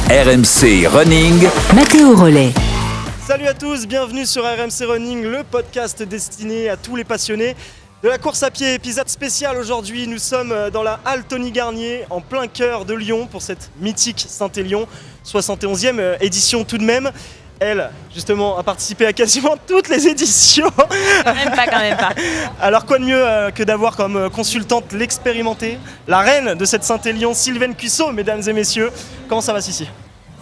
RMC Running, Mathéo Rollet. Salut à tous, bienvenue sur RMC Running, le podcast destiné à tous les passionnés de la course à pied. Épisode spécial aujourd'hui, nous sommes dans la halle Tony Garnier, en plein cœur de Lyon, pour cette mythique Saint-Élion, 71e édition tout de même. Elle, justement, a participé à quasiment toutes les éditions. Quand même pas. Alors quoi de mieux que d'avoir comme consultante l'expérimentée, la reine de cette Saint-Élion, Sylvaine Cuissot, mesdames et messieurs. Comment ça va, Sissi ?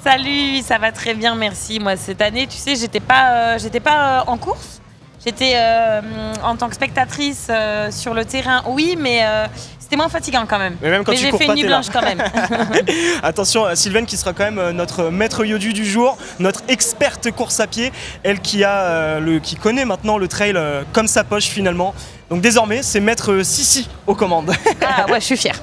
Salut, ça va très bien, merci. Moi, cette année, tu sais, j'étais pas en course. J'étais en tant que spectatrice sur le terrain, oui, mais c'était moins fatigant quand même. Mais même quand tu j'ai cours fait pas, une nuit t'es là. blanche quand même. Attention, Sylvaine qui sera quand même notre maître yodu du jour, notre experte course à pied, elle qui connaît maintenant le trail comme sa poche finalement. Donc désormais, c'est maître Sissi aux commandes. Ah ouais, je suis fière.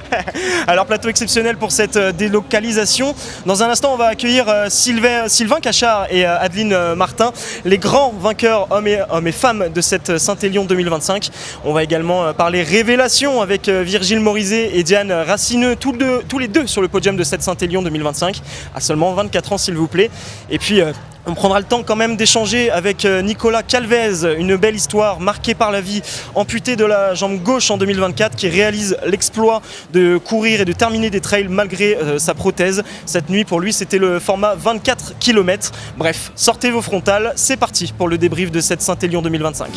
Alors plateau exceptionnel pour cette délocalisation. Dans un instant, on va accueillir Sylvain Cachard et Adeline Martin, les grands vainqueurs hommes et femmes de cette Saint-Élion 2025. On va également parler révélation avec Virgile Morizet et Diane Racineux, tous les deux sur le podium de cette Saint-Élion 2025, à seulement 24 ans s'il vous plaît. Et puis on prendra le temps quand même d'échanger avec Nicolas Calvez, une belle histoire marquée par la vie, amputé de la jambe gauche en 2024, qui réalise l'exploit de courir et de terminer des trails malgré sa prothèse. Cette nuit pour lui c'était le format 24 km. Bref, sortez vos frontales, c'est parti pour le débrief de cette Saint-Élion 2025.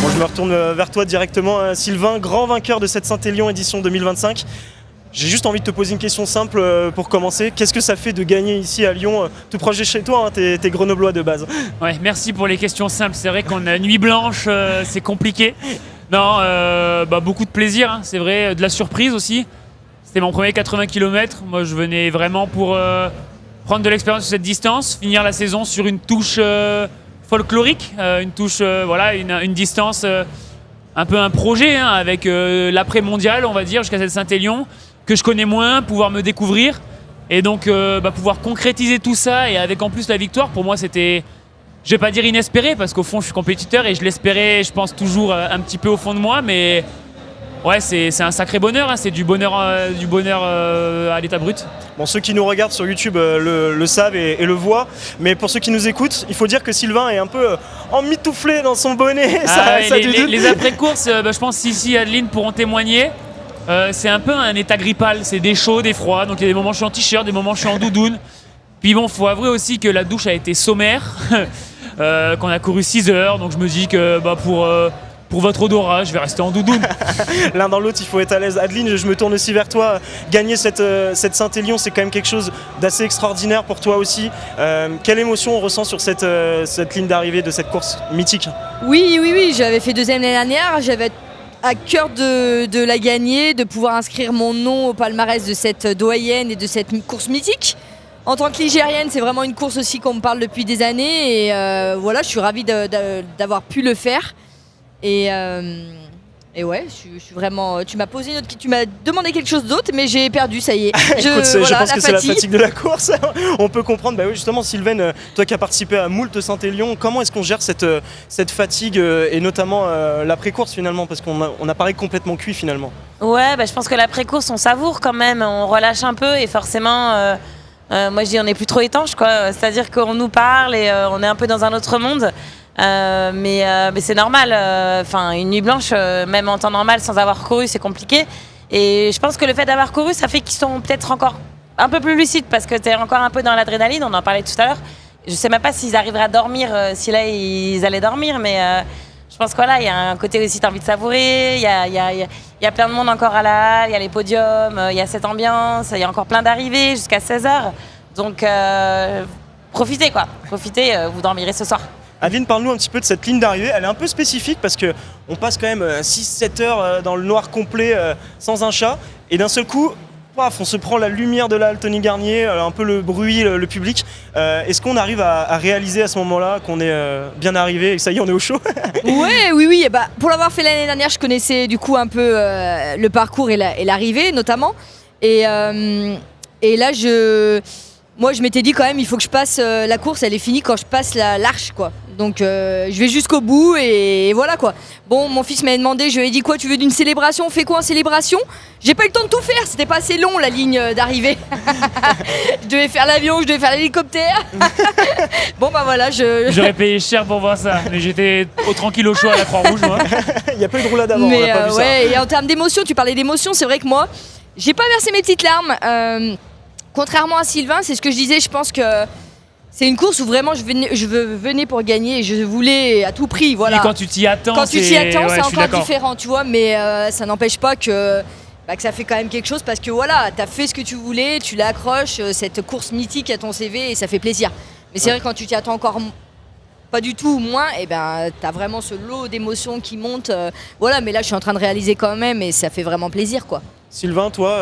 Bon, je me retourne vers toi directement, Sylvain, grand vainqueur de cette Saint-Élion édition 2025. J'ai juste envie de te poser une question simple pour commencer. Qu'est-ce que ça fait de gagner ici à Lyon, tout proche de chez toi, hein, t'es grenoblois de base. Ouais, merci pour les questions simples. C'est vrai qu'on a nuit blanche, c'est compliqué. Non, beaucoup de plaisir, hein, c'est vrai, de la surprise aussi. C'était mon premier 80 km. Moi, je venais vraiment pour prendre de l'expérience sur cette distance, finir la saison sur une touche folklorique, une touche, une distance, un peu un projet, hein, avec l'après-mondial, on va dire, jusqu'à cette Saint-Élion, que je connais moins, pouvoir me découvrir et donc pouvoir concrétiser tout ça, et avec en plus la victoire, pour moi c'était, je vais pas dire inespéré parce qu'au fond je suis compétiteur et je l'espérais, je pense toujours un petit peu au fond de moi, mais ouais, c'est un sacré bonheur, hein, c'est du bonheur à l'état brut. Bon, ceux qui nous regardent sur YouTube le savent et le voient, mais pour ceux qui nous écoutent, il faut dire que Sylvain est un peu emmitouflé dans son bonnet. Les après-courses, je pense Sissi et Adeline pourront témoigner. C'est un peu un état grippal, c'est des chauds, des froids, donc il y a des moments où je suis en t-shirt, des moments où je suis en doudoune. Puis bon, faut avouer aussi que la douche a été sommaire, qu'on a couru 6 heures, donc je me dis que pour votre odorat, je vais rester en doudoune. L'un dans l'autre, il faut être à l'aise. Adeline, je me tourne aussi vers toi. Gagner cette Saint-Élion, c'est quand même quelque chose d'assez extraordinaire pour toi aussi. Quelle émotion on ressent sur cette ligne d'arrivée de cette course mythique ? Oui, j'avais fait deuxième l'année dernière, j'avais à cœur de la gagner, de pouvoir inscrire mon nom au palmarès de cette doyenne et de cette course mythique. En tant que ligérienne, c'est vraiment une course aussi qu'on me parle depuis des années, et je suis ravie d'avoir pu le faire. Et ouais, je suis vraiment. Tu m'as demandé quelque chose d'autre, mais j'ai perdu, ça y est. Je pense que c'est la fatigue de la course. On peut comprendre. Bah oui, justement, Sylvaine, toi qui as participé à moult Saint-Élion, comment est-ce qu'on gère cette fatigue et notamment l'après-course finalement, parce qu'on apparaît complètement cuit finalement. Ouais, je pense que l'après-course, on savoure quand même, on relâche un peu, et forcément, moi je dis on n'est plus trop étanche, quoi. C'est-à-dire qu'on nous parle et on est un peu dans un autre monde. Mais c'est normal, une nuit blanche, même en temps normal, sans avoir couru, c'est compliqué. Et je pense que le fait d'avoir couru, ça fait qu'ils sont peut-être encore un peu plus lucides, parce que tu es encore un peu dans l'adrénaline, on en parlait tout à l'heure. Je sais même pas s'ils arriveraient à dormir, si là ils allaient dormir, mais je pense qu'il y a un côté aussi, tu as envie de savourer, il y a plein de monde encore à la halle, il y a les podiums, il y a cette ambiance, il y a encore plein d'arrivées jusqu'à 16h. Donc profitez, vous dormirez ce soir. Adeline, parle-nous un petit peu de cette ligne d'arrivée. Elle est un peu spécifique parce qu'on passe quand même 6-7 heures dans le noir complet sans un chat. Et d'un seul coup, on se prend la lumière de la halle Tony Garnier, un peu le bruit, le public. Est-ce qu'on arrive à réaliser à ce moment-là qu'on est bien arrivé et que ça y est, on est au chaud ? Oui. Et pour l'avoir fait l'année dernière, je connaissais du coup un peu le parcours et l'arrivée notamment. Et là, moi je m'étais dit quand même, il faut que je passe la course, elle est finie quand je passe l'arche, quoi. Donc je vais jusqu'au bout et voilà quoi. Bon, mon fils m'a demandé, je lui ai dit quoi, tu veux d'une célébration, on fait quoi en célébration? J'ai pas eu le temps de tout faire, c'était pas assez long la ligne d'arrivée. Je devais faire l'avion, je devais faire l'hélicoptère. Bon bah voilà, J'aurais payé cher pour voir ça, mais j'étais tranquille au choix à la Croix-Rouge. Moi. Il n'y a pas eu de roulade avant, on Mais n'a pas vu ça. ouais, et en termes d'émotion, tu parlais d'émotion, c'est vrai que moi, j'ai pas versé mes petites larmes. Contrairement à Sylvain, c'est ce que je disais, je pense que c'est une course où vraiment je venais pour gagner et je voulais à tout prix, voilà. Et quand tu t'y attends, Quand tu t'y attends, ouais, c'est je suis encore d'accord. différent, tu vois, mais ça n'empêche pas que ça fait quand même quelque chose parce que voilà, t'as fait ce que tu voulais, tu l'accroches, cette course mythique à ton CV et ça fait plaisir. Mais c'est vrai que quand tu t'y attends encore pas du tout moins, et ben t'as vraiment ce lot d'émotions qui monte. Voilà, mais là je suis en train de réaliser quand même et ça fait vraiment plaisir quoi. Sylvain, toi,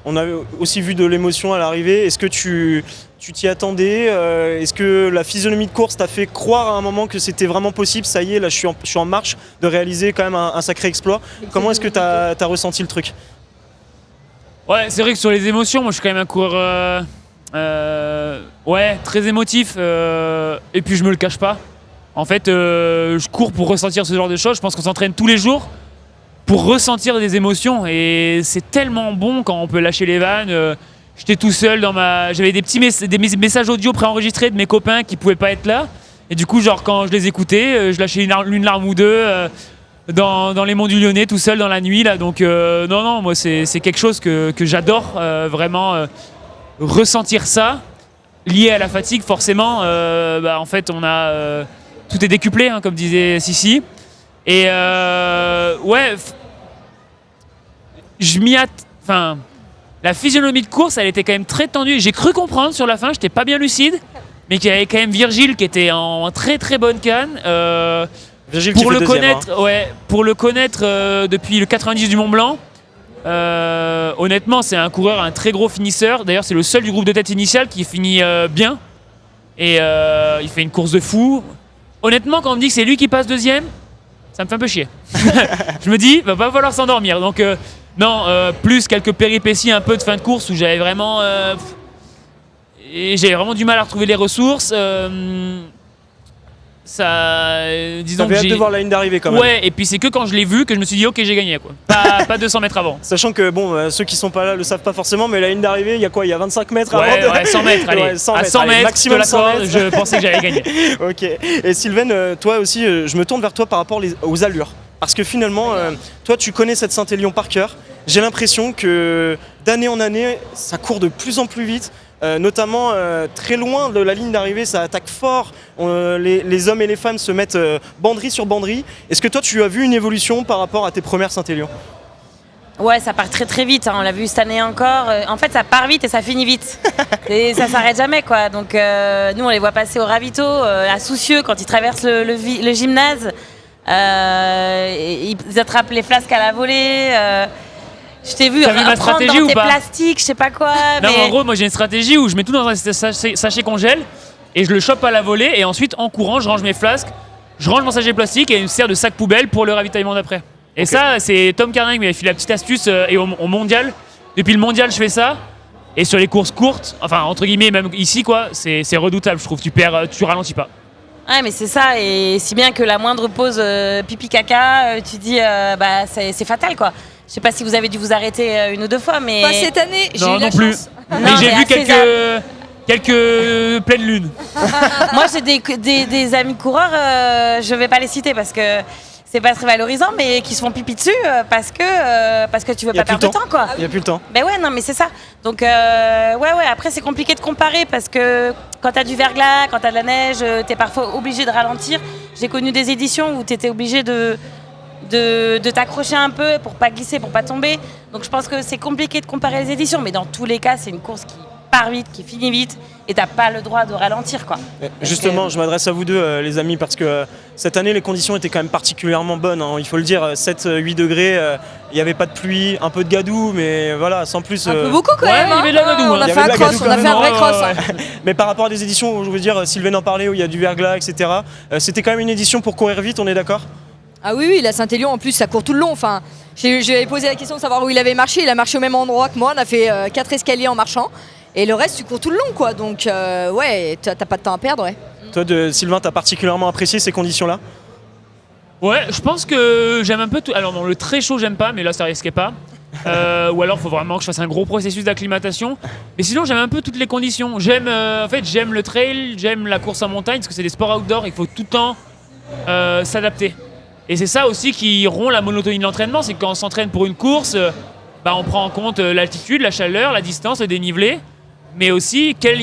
on a aussi vu de l'émotion à l'arrivée. Est-ce que tu t'y attendais? Est-ce que la physionomie de course t'a fait croire à un moment que c'était vraiment possible? Ça y est, là je suis en marche de réaliser quand même un sacré exploit. Comment est-ce que t'as ressenti le truc? Ouais, c'est vrai que sur les émotions, moi je suis quand même un coureur très émotif et puis je me le cache pas. En fait, je cours pour ressentir ce genre de choses. Je pense qu'on s'entraîne tous les jours pour ressentir des émotions et c'est tellement bon quand on peut lâcher les vannes. J'étais tout seul j'avais des petits messages audio préenregistrés de mes copains qui pouvaient pas être là et du coup genre quand je les écoutais, je lâchais une larme ou deux dans les monts du Lyonnais tout seul dans la nuit là. Donc non, moi c'est quelque chose que j'adore vraiment ressentir ça lié à la fatigue forcément. En fait on a tout est décuplé hein, comme disait Sissi et la physionomie de course, elle était quand même très tendue. J'ai cru comprendre sur la fin, j'étais pas bien lucide, mais qu'il y avait quand même Virgile qui était en très très bonne canne. Virgile pour qui fait le deuxième, connaître, pour le connaître depuis le 90 du Mont Blanc. Honnêtement, c'est un coureur, un très gros finisseur. D'ailleurs, c'est le seul du groupe de tête initial qui finit bien. Et il fait une course de fou. Honnêtement, quand on me dit que c'est lui qui passe deuxième, ça me fait un peu chier. Je me dis, va pas falloir s'endormir. Donc plus quelques péripéties un peu de fin de course où j'avais vraiment du mal à retrouver les ressources. Disons T'avais que hâte de voir la ligne d'arrivée quand même. Ouais, et puis c'est que quand je l'ai vu que je me suis dit ok, j'ai gagné quoi. Pas 200 mètres avant. Sachant que bon, ceux qui sont pas là le savent pas forcément, mais la ligne d'arrivée, il y a quoi? Il y a 25 mètres avant Ouais, 100 mètres, allez. Ouais, 100 à mètres, 100 allez, mètres, maximum 100 mètres. je pensais que j'allais gagner. Ok. Et Sylvaine, toi aussi, je me tourne vers toi par rapport aux allures. Parce que finalement, toi, tu connais cette Saint-Élion par cœur. J'ai l'impression que d'année en année, ça court de plus en plus vite. Notamment très loin de la ligne d'arrivée, ça attaque fort. Les hommes et les femmes se mettent banderie sur banderie. Est-ce que toi, tu as vu une évolution par rapport à tes premières Saint-Élion? Ouais, ça part très très vite, hein. On l'a vu cette année encore. En fait, ça part vite et ça finit vite. Et ça s'arrête jamais, quoi. Donc, nous, on les voit passer au ravito, à Soucieux, quand ils traversent le gymnase. Ils attrapent les flasques à la volée. Je t'ai vu T'as vu ma prendre stratégie dans ou tes pas plastiques, je sais pas quoi. Non, mais... mais en gros, moi j'ai une stratégie où je mets tout dans un sachet congèle et je le chope à la volée et ensuite en courant, je range mes flasques, je range mon sachet plastique et il me sert de sac poubelle pour le ravitaillement d'après. Et ça, c'est Tom Carnac qui m'avait filé la petite astuce et au mondial. Depuis le mondial, je fais ça. Et sur les courses courtes, enfin entre guillemets, même ici, quoi, c'est redoutable, je trouve. Tu ralentis pas. Ouais, mais c'est ça, et si bien que la moindre pause pipi caca, tu dis c'est fatal, quoi. Je sais pas si vous avez dû vous arrêter une ou deux fois, mais Pas cette année, j'ai eu Non la plus. chance. Mais Non, j'ai mais vu à César. quelques pleines lunes. moi j'ai des amis coureurs, je vais pas les citer parce que c'est pas très valorisant, mais qui se font pipi dessus parce que tu veux Y a pas plus perdre de temps, quoi. Il n'y a plus le temps. Ben ouais, non, mais c'est ça. Donc, après, c'est compliqué de comparer parce que quand t'as du verglas, quand t'as de la neige, t'es parfois obligé de ralentir. J'ai connu des éditions où t'étais obligé de t'accrocher un peu pour pas glisser, pour pas tomber. Donc, je pense que c'est compliqué de comparer les éditions, mais dans tous les cas, c'est une course qui part vite, qui finit vite, et t'as pas le droit de ralentir, quoi. Justement, je m'adresse à vous deux, les amis, parce que cette année, les conditions étaient quand même particulièrement bonnes, hein. Il faut le dire, 7-8 degrés, il n'y avait pas de pluie, un peu de gadou, mais voilà, sans plus. Un peu beaucoup quand Ouais, même. il y avait de la gadou, On hein. a Il y fait avait un de la cross, gadou on a quand fait un même, vrai hein, cross. ouais. Mais par rapport à des éditions où, je veux dire, Sylvain en parlait, où il y a du verglas, etc., c'était quand même une édition pour courir vite, on est d'accord? Ah oui, la Saint-Élion, en plus, ça court tout le long. Enfin, je lui avais posé la question de savoir où il avait marché. Il a marché au même endroit que moi. On a fait 4 escaliers en marchant. Et le reste, tu cours tout le long, quoi. Donc, ouais, t'as pas de temps à perdre, ouais. Toi, Sylvain, tu as particulièrement apprécié ces conditions-là? Ouais, je pense que j'aime un peu tout. Alors, non, le très chaud, j'aime pas, mais là, ça risquait pas. Ou alors, il faut vraiment que je fasse un gros processus d'acclimatation. Mais sinon, j'aime un peu toutes les conditions. J'aime le trail, j'aime la course en montagne, parce que c'est des sports outdoor, il faut tout le temps s'adapter. Et c'est ça aussi qui rompt la monotonie de l'entraînement, c'est que quand on s'entraîne pour une course, on prend en compte l'altitude, la chaleur, la distance, le dénivelé, mais aussi quelles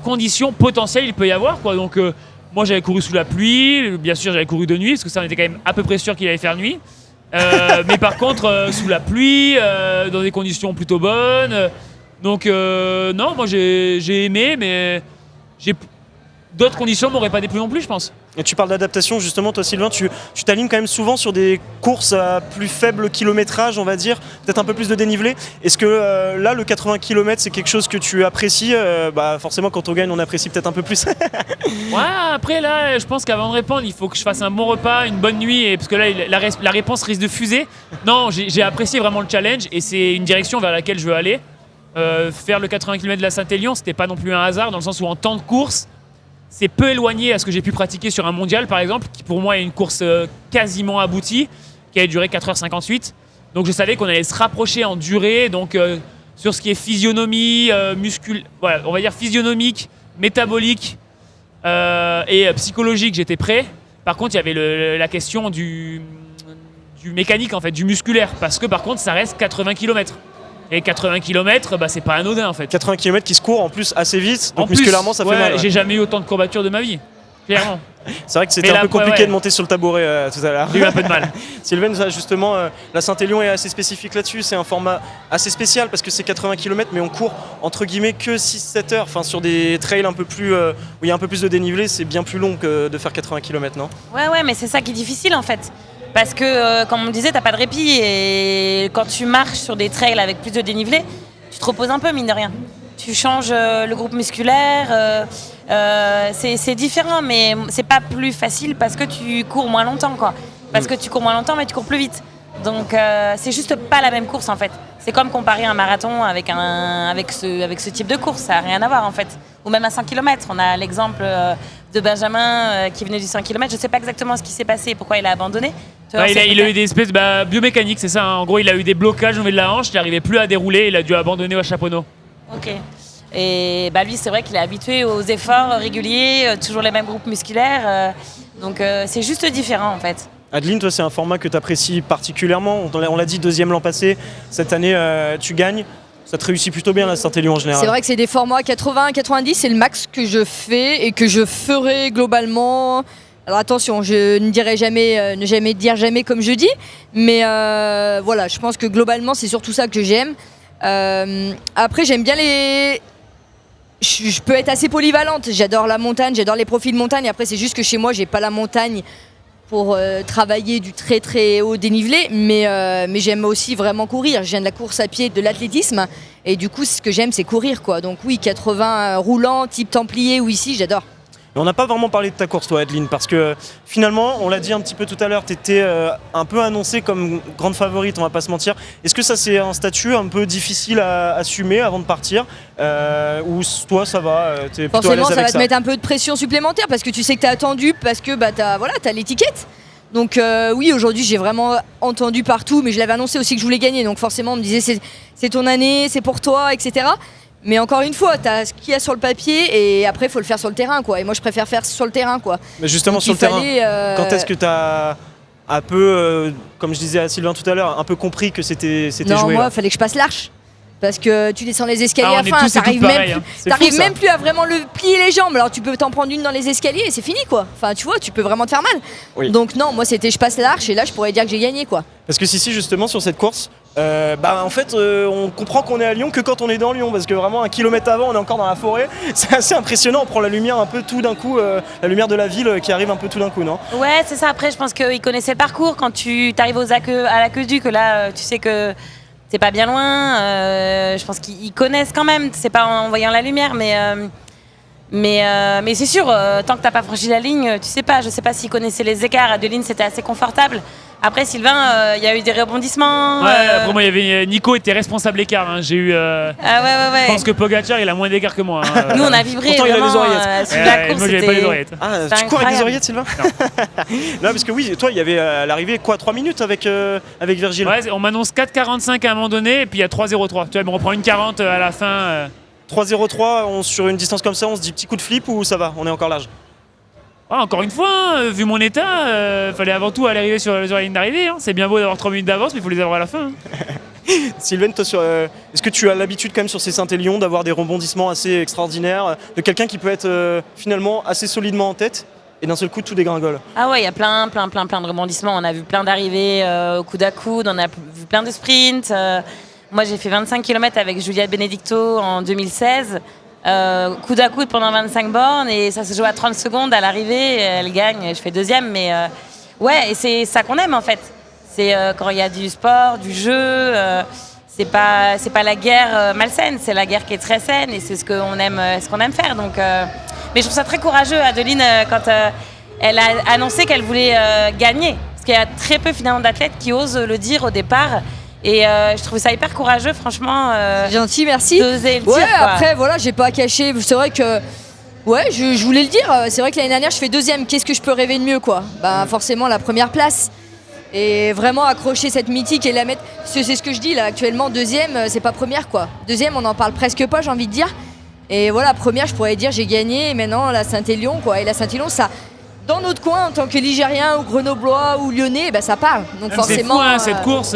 conditions potentielles il peut y avoir, quoi. Donc, moi, j'avais couru sous la pluie, bien sûr, j'avais couru de nuit, parce que ça, on était quand même à peu près sûr qu'il allait faire nuit. Mais par contre, sous la pluie, dans des conditions plutôt bonnes. Donc, non, moi, j'ai aimé, mais d'autres conditions m'auraient pas déplu non plus, je pense. Et tu parles d'adaptation, justement, toi Sylvain, tu t'alignes quand même souvent sur des courses à plus faible kilométrage, on va dire, peut-être un peu plus de dénivelé. Est-ce que là, le 80 km, c'est quelque chose que tu apprécies? Forcément, quand on gagne, on apprécie peut-être un peu plus. Ouais, après là, je pense qu'avant de répondre, il faut que je fasse un bon repas, une bonne nuit, parce que là, la réponse risque de fuser. Non, j'ai apprécié vraiment le challenge, et c'est une direction vers laquelle je veux aller. Faire le 80 km de la Saint-Élion, c'était pas non plus un hasard, dans le sens où en temps de course, c'est peu éloigné à ce que j'ai pu pratiquer sur un mondial, par exemple, qui pour moi est une course quasiment aboutie, qui a duré 4h58. Donc je savais qu'on allait se rapprocher en durée, donc sur ce qui est physionomie, on va dire physionomique, métabolique et psychologique, j'étais prêt. Par contre, il y avait la question du mécanique, en fait, du musculaire, parce que par contre, ça reste 80 km. Et 80 km, c'est pas anodin en fait. 80 km qui se court en plus assez vite, donc musculairement ça fait mal. Ouais. J'ai jamais eu autant de courbatures de ma vie, clairement. C'est vrai que c'était un peu compliqué de monter sur le tabouret tout à l'heure. J'ai eu un peu de mal. Sylvain, justement, la Saint-Élion est assez spécifique là-dessus. C'est un format assez spécial parce que c'est 80 km, mais on court entre guillemets que 6-7 heures. Enfin, sur des trails un peu plus, où il y a un peu plus de dénivelé, c'est bien plus long que de faire 80 km, non? Ouais, mais c'est ça qui est difficile en fait. Parce que, comme on le disait, t'as pas de répit et quand tu marches sur des trails avec plus de dénivelé, tu te reposes un peu, mine de rien. Tu changes le groupe musculaire, c'est différent, mais c'est pas plus facile parce que tu cours moins longtemps, quoi. Parce que tu cours moins longtemps, mais tu cours plus vite. Donc, c'est juste pas la même course, en fait. C'est comme comparer un marathon avec ce type de course, ça n'a rien à voir, en fait. Ou même à 100 km, on a l'exemple de Benjamin qui venait du 100 km. Je ne sais pas exactement ce qui s'est passé et pourquoi il a abandonné. Il a eu des espèces biomécaniques, c'est ça. Hein. En gros, il a eu des blocages au niveau de la hanche, il n'arrivait plus à dérouler, il a dû abandonner au Chaponneau. Ok. Et lui, c'est vrai qu'il est habitué aux efforts réguliers, toujours les mêmes groupes musculaires. Donc, c'est juste différent, en fait. Adeline, toi, c'est un format que tu apprécies particulièrement. On l'a dit, deuxième l'an passé. Cette année, tu gagnes. Ça te réussit plutôt bien la Saint-Élion en général. C'est vrai que c'est des formats 80-90, c'est le max que je fais et que je ferai globalement. Alors attention, je ne dirai jamais, ne jamais dire jamais comme je dis, mais voilà, je pense que globalement c'est surtout ça que j'aime. Après j'aime bien je peux être assez polyvalente, j'adore la montagne, j'adore les profils de montagne. Après c'est juste que chez moi j'ai pas la montagne pour travailler du très très haut dénivelé, mais j'aime aussi vraiment courir. Je viens de la course à pied, de l'athlétisme, et du coup ce que j'aime c'est courir, quoi. Donc oui, 80 roulant, type Templier ou ici, j'adore. On n'a pas vraiment parlé de ta course, toi, Adeline, parce que finalement, on l'a dit un petit peu tout à l'heure, tu étais un peu annoncée comme grande favorite, on va pas se mentir. Est-ce que ça, c'est un statut un peu difficile à assumer avant de partir, ou toi, ça va, t'es plutôt à l'aise avec ça? Forcément, ça va te mettre un peu de pression supplémentaire parce que tu sais que tu es attendu, parce que t'as l'étiquette. Donc oui, aujourd'hui, j'ai vraiment entendu partout, mais je l'avais annoncé aussi que je voulais gagner. Donc forcément, on me disait c'est ton année, c'est pour toi, etc. Mais encore une fois, tu as ce qu'il y a sur le papier et après, il faut le faire sur le terrain, quoi. Et moi, je préfère faire sur le terrain, quoi. Mais justement, donc, sur le terrain, quand est-ce que tu as un peu, comme je disais à Sylvain tout à l'heure, un peu compris que c'était joué? Non, moi, il fallait que je passe l'arche. Parce que tu descends les escaliers à fin, t'arrives même plus à vraiment plier les jambes. Alors tu peux t'en prendre une dans les escaliers et c'est fini, quoi. Enfin, tu vois, tu peux vraiment te faire mal. Oui. Donc non, moi c'était je passe l'arche et là je pourrais dire que j'ai gagné, quoi. Parce que si justement sur cette course, en fait on comprend qu'on est à Lyon que quand on est dans Lyon, parce que vraiment 1 kilomètre avant on est encore dans la forêt. C'est assez impressionnant, on prend la lumière un peu tout d'un coup, la lumière de la ville qui arrive un peu tout d'un coup, non? Ouais, c'est ça. Après je pense qu'ils connaissaient le parcours. Quand tu arrives à l'Aqueduc, là tu sais que c'est pas bien loin, je pense qu'ils connaissent quand même, c'est pas en voyant la lumière, mais c'est sûr, tant que t'as pas franchi la ligne, tu sais pas, je sais pas s'ils connaissaient les écarts. À 2 lignes c'était assez confortable. Après, Sylvain, il y a eu des rebondissements. Ouais, après moi, il y avait Nico était responsable écart. Hein. J'ai eu. Ah ouais. Je pense que Pogacar, il a moins d'écart que moi. Hein. Nous, on a vibré. Pourtant, il a les vraiment, oreillettes. sur la course, moi, j'avais pas les oreillettes. Ah, C'était tu cours avec des incroyable. oreillettes, Sylvain? Non, parce que oui, toi, il y avait à l'arrivée quoi, 3 minutes avec Virgile. Ouais, on m'annonce 4,45 à un moment donné, et puis il y a 3,03. Tu vois, il me reprend une 40 à la fin. 3,03 sur une distance comme ça, on se dit petit coup de flip ou ça va? On est encore large? Ah, encore une fois, hein, vu mon état, fallait avant tout aller arriver sur la ligne d'arrivée. Hein. C'est bien beau d'avoir 3 minutes d'avance, mais il faut les avoir à la fin. Hein. Sylvain, toi, est-ce que tu as l'habitude quand même sur ces Saint-Élion d'avoir des rebondissements assez extraordinaires, de quelqu'un qui peut être finalement assez solidement en tête et d'un seul coup tout dégringole? Ah ouais, il y a plein de rebondissements. On a vu plein d'arrivées au coude à coude, on a vu plein de sprints. Moi, j'ai fait 25 km avec Julia Benedicto en 2016. Coude à coude pendant 25 bornes et ça se joue à 30 secondes à l'arrivée, elle gagne, je fais deuxième, mais ouais, et c'est ça qu'on aime en fait. C'est quand il y a du sport, du jeu, c'est pas la guerre malsaine, c'est la guerre qui est très saine et c'est ce qu'on aime faire. Donc, mais je trouve ça très courageux, Adeline, quand elle a annoncé qu'elle voulait gagner, parce qu'il y a très peu finalement d'athlètes qui osent le dire au départ. Et je trouve ça hyper courageux, franchement. Gentil, merci. D'oser le Ouais, dire, quoi. après, voilà, j'ai pas caché. C'est vrai que. Ouais, je voulais le dire. C'est vrai que l'année dernière, je fais deuxième. Qu'est-ce que je peux rêver de mieux, quoi? Bah, forcément, la première place. Et vraiment accrocher cette mythique et la mettre. C'est ce que je dis, là, actuellement, deuxième, c'est pas première, quoi. Deuxième, on n'en parle presque pas, j'ai envie de dire. Et voilà, première, je pourrais dire, j'ai gagné. Et maintenant, la Saint-Élion, quoi. Et la Saint-Élion, ça. Dans notre coin, en tant que Ligérien ou Grenoblois ou Lyonnais, bah, ça parle. Donc, Même forcément. C'est fou, hein, cette course.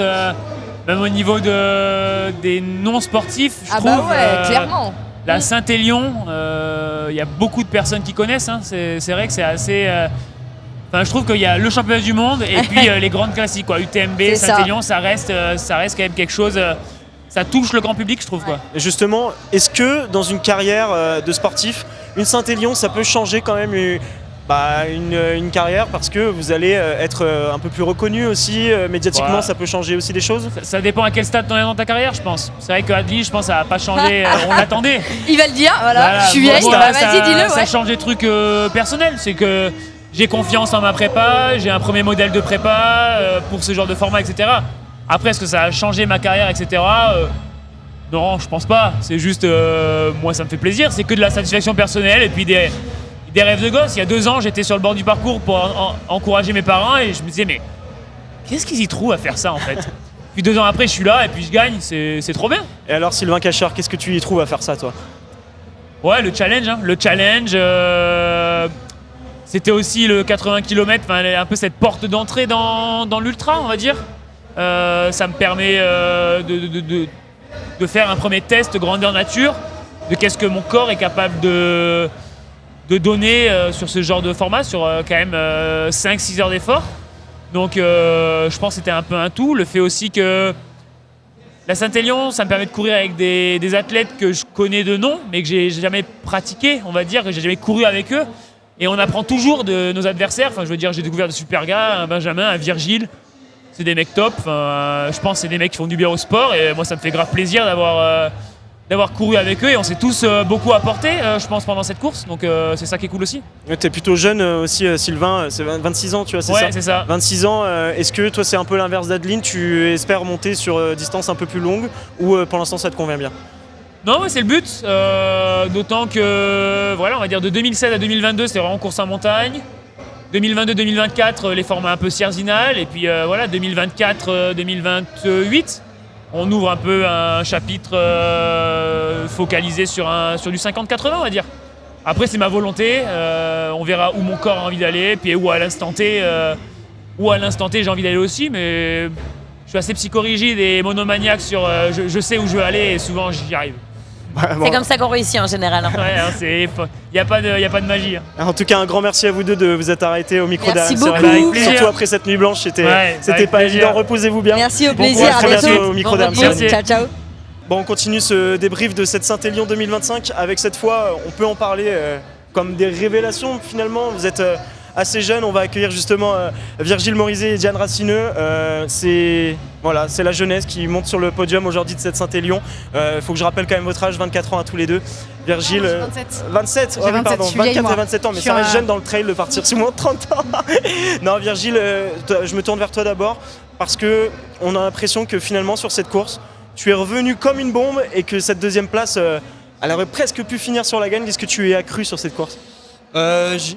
Même au niveau des non-sportifs, je trouve. Bah ouais, clairement. La Saint-Élion, il y a beaucoup de personnes qui connaissent. Hein. C'est vrai que c'est assez. Enfin, je trouve qu'il y a le championnat du monde et puis les grandes classiques, quoi. UTMB, Saint-Élion, ça reste quand même quelque chose. Ça touche le grand public, je trouve, quoi. Et justement, est-ce que dans une carrière de sportif, une Saint-Élion, ça peut changer quand même une carrière parce que vous allez être un peu plus reconnu aussi, médiatiquement, Ouais. ça peut changer aussi des choses? Ça dépend à quel stade tu es dans ta carrière, je pense. C'est vrai que Adli, je pense, ça n'a pas changé. On l'attendait. Il va le dire, voilà. Je suis Voilà, vieille, moi, bah, vas-y, dis-le. Ça Ouais. change des trucs personnels. C'est que j'ai confiance en ma prépa, j'ai un premier modèle de prépa pour ce genre de format, etc. Après, est-ce que ça a changé ma carrière, etc. Non, je pense pas. C'est juste, moi, ça me fait plaisir. C'est que de la satisfaction personnelle et puis des rêves de gosse. Il y a 2 ans, j'étais sur le bord du parcours pour encourager mes parents et je me disais, mais qu'est-ce qu'ils y trouvent à faire ça, en fait? Puis 2 ans après, je suis là et puis je gagne. C'est trop bien. Et alors, Sylvain Cachard, qu'est-ce que tu y trouves à faire ça, toi? Ouais, le challenge. Hein. Le challenge, c'était aussi le 80 km, un peu cette porte d'entrée dans l'ultra, on va dire. Ça me permet de faire un premier test grandeur nature, de qu'est-ce que mon corps est capable de donner sur ce genre de format, sur quand même 5-6 heures d'effort. Donc je pense que c'était un peu un tout. Le fait aussi que la Saint-Élion, ça me permet de courir avec des athlètes que je connais de nom, mais que j'ai jamais pratiqué, on va dire, que j'ai jamais couru avec eux. Et on apprend toujours de nos adversaires. Enfin, je veux dire, j'ai découvert de super gars, un Benjamin, un Virgile. C'est des mecs top. Enfin, je pense que c'est des mecs qui font du bien au sport. Et moi, ça me fait grave plaisir d'avoir couru avec eux. Et on s'est tous beaucoup apporté, je pense, pendant cette course. Donc, c'est ça qui est cool aussi. Tu es plutôt jeune aussi, Sylvain. C'est 26 ans, tu vois, c'est ça? Ouais, c'est ça. 26 ans. Est-ce que toi, c'est un peu l'inverse d'Adeline? Tu espères monter sur distance un peu plus longue ou pour l'instant, ça te convient bien? Non, ouais, c'est le but. D'autant que, voilà, on va dire de 2016 à 2022, c'était vraiment course en montagne. 2022-2024, les formats un peu Sierzinal. Et puis voilà, 2024-2028, on ouvre un peu un chapitre focalisé sur du 50-80, on va dire. Après, c'est ma volonté. On verra où mon corps a envie d'aller, puis où à l'instant T, j'ai envie d'aller aussi. Mais je suis assez psychorigide et monomaniaque sur je sais où je veux aller et souvent j'y arrive. C'est comme ça qu'on réussit en général. Hein. Ouais, hein, il n'y a pas de magie. Hein. En tout cas, un grand merci à vous deux de vous être arrêtés au micro Merci d'Arène beaucoup. Sérénale. Surtout après cette nuit blanche, c'était avec pas plaisir. évident. Reposez-vous bien. Merci, au Bon plaisir. courage, À très bientôt bientôt. au micro Bon d'Arène repos. Sérénale. Ciao, ciao. Bon, on continue ce débrief de cette Saint-Élion 2025 avec cette fois, on peut en parler comme des révélations finalement. Vous êtes assez jeune. On va accueillir justement Virgile Morizet et Diane Racineux. C'est la jeunesse qui monte sur le podium aujourd'hui de cette Saint-Élion. Il faut que je rappelle quand même votre âge, 24 ans à tous les deux. Virgile, 27. 27, J'ai 27, pardon, je suis vieille, 24 et moi. 27 ans, mais Je ça suis reste un- jeune dans le trail de partir sur moins de 30 ans. Non, Virgile, je me tourne vers toi d'abord parce que on a l'impression que finalement sur cette course, tu es revenu comme une bombe et que cette deuxième place, elle aurait presque pu finir sur la gagne. Qu'est-ce que tu y as cru sur cette course?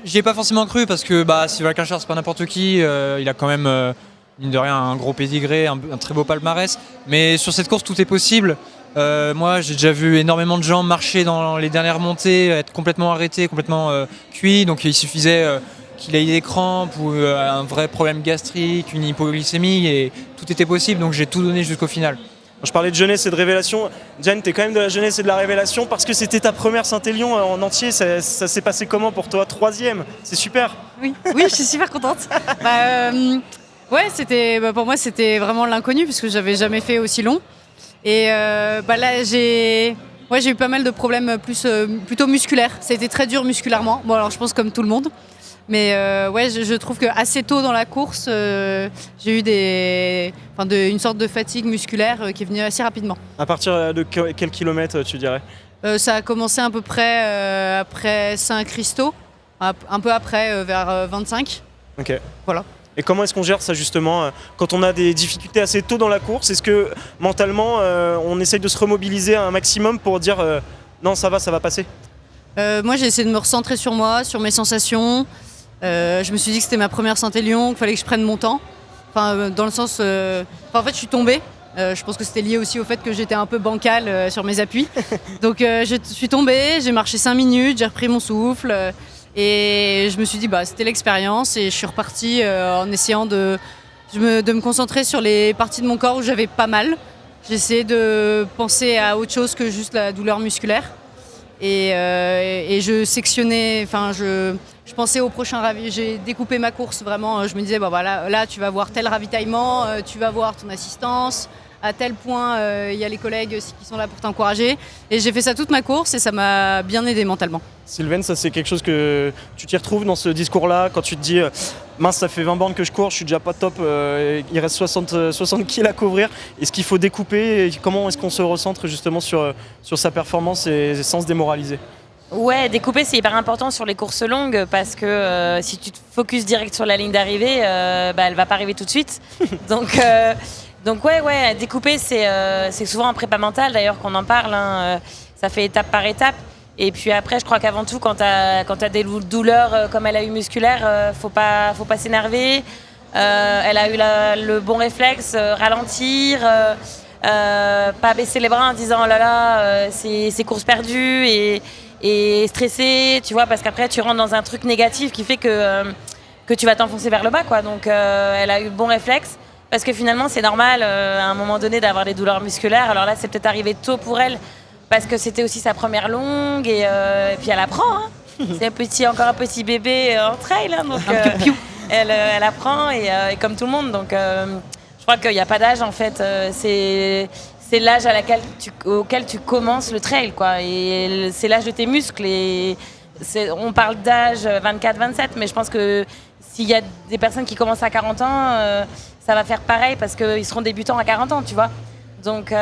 J'y ai pas forcément cru parce que Sylvain Cachard c'est pas n'importe qui, il a quand même mine de rien un gros pédigré, un très beau palmarès, mais sur cette course tout est possible. Moi j'ai déjà vu énormément de gens marcher dans les dernières montées, être complètement arrêtés, complètement cuits, donc il suffisait qu'il ait des crampes ou un vrai problème gastrique, une hypoglycémie et tout était possible, donc j'ai tout donné jusqu'au final. Je parlais de jeunesse et de révélation. Diane, tu es quand même de la jeunesse et de la révélation parce que c'était ta première Saint-Élion en entier. Ça s'est passé comment pour toi? 3e, c'est super. Oui, je suis super contente. Pour moi, c'était vraiment l'inconnu puisque j'avais jamais fait aussi long. Et là, j'ai eu pas mal de problèmes plutôt musculaires. Ça a été très dur musculairement. Bon, alors je pense comme tout le monde. Mais je trouve qu'assez tôt dans la course, j'ai eu une sorte de fatigue musculaire qui est venue assez rapidement. À partir de quel kilomètre tu dirais? Ça a commencé à peu près après Saint-Christo, un peu après, vers 25. Ok. Voilà. Et comment est-ce qu'on gère ça justement quand on a des difficultés assez tôt dans la course? Est-ce que mentalement on essaye de se remobiliser un maximum pour dire non ça va passer? Moi j'ai essayé de me recentrer sur moi, sur mes sensations. Je me suis dit que c'était ma première Saint-Élion, qu'il fallait que je prenne mon temps. Dans le sens... en fait je suis tombée. Je pense que c'était lié aussi au fait que j'étais un peu bancale sur mes appuis. Donc je suis tombée, j'ai marché 5 minutes, j'ai repris mon souffle. Et je me suis dit c'était l'expérience et je suis repartie en essayant de me concentrer sur les parties de mon corps où j'avais pas mal. J'ai essayé de penser à autre chose que juste la douleur musculaire. Et je sectionnais, je pensais au prochain ravitaillement. J'ai découpé ma course vraiment. Je me disais, là tu vas voir tel ravitaillement, tu vas voir ton assistance. À tel point, il y a les collègues aussi qui sont là pour t'encourager. Et j'ai fait ça toute ma course et ça m'a bien aidé mentalement. Sylvaine, ça c'est quelque chose que tu t'y retrouves dans ce discours-là quand tu te dis mince, ça fait 20 bornes que je cours, je suis déjà pas top, il reste 60 kills à couvrir. Est-ce qu'il faut découper et comment est-ce qu'on se recentre justement sur sa performance et sans se démoraliser? Ouais, découper c'est hyper important sur les courses longues parce que si tu te focuses direct sur la ligne d'arrivée, elle va pas arriver tout de suite. Donc ouais, découper c'est souvent un prépa mental d'ailleurs qu'on en parle, ça fait étape par étape. Et puis après je crois qu'avant tout quand t'as des douleurs comme elle a eu musculaires, faut pas s'énerver. Elle a eu le bon réflexe, ralentir, pas baisser les bras en disant oh là là c'est course perdue et stresser, tu vois, parce qu'après tu rentres dans un truc négatif qui fait que tu vas t'enfoncer vers le bas quoi. Donc elle a eu le bon réflexe. Parce que finalement, c'est normal à un moment donné d'avoir des douleurs musculaires. Alors là, c'est peut-être arrivé tôt pour elle parce que c'était aussi sa première longue et puis elle apprend. C'est encore un petit bébé en trail, donc elle apprend et comme tout le monde. Donc je crois qu'il n'y a pas d'âge en fait. C'est l'âge auquel tu commences le trail, quoi. Et c'est l'âge de tes muscles. Et on parle d'âge 24-27, mais je pense que s'il y a des personnes qui commencent à 40 ans, ça va faire pareil parce qu'ils seront débutants à 40 ans, tu vois. Donc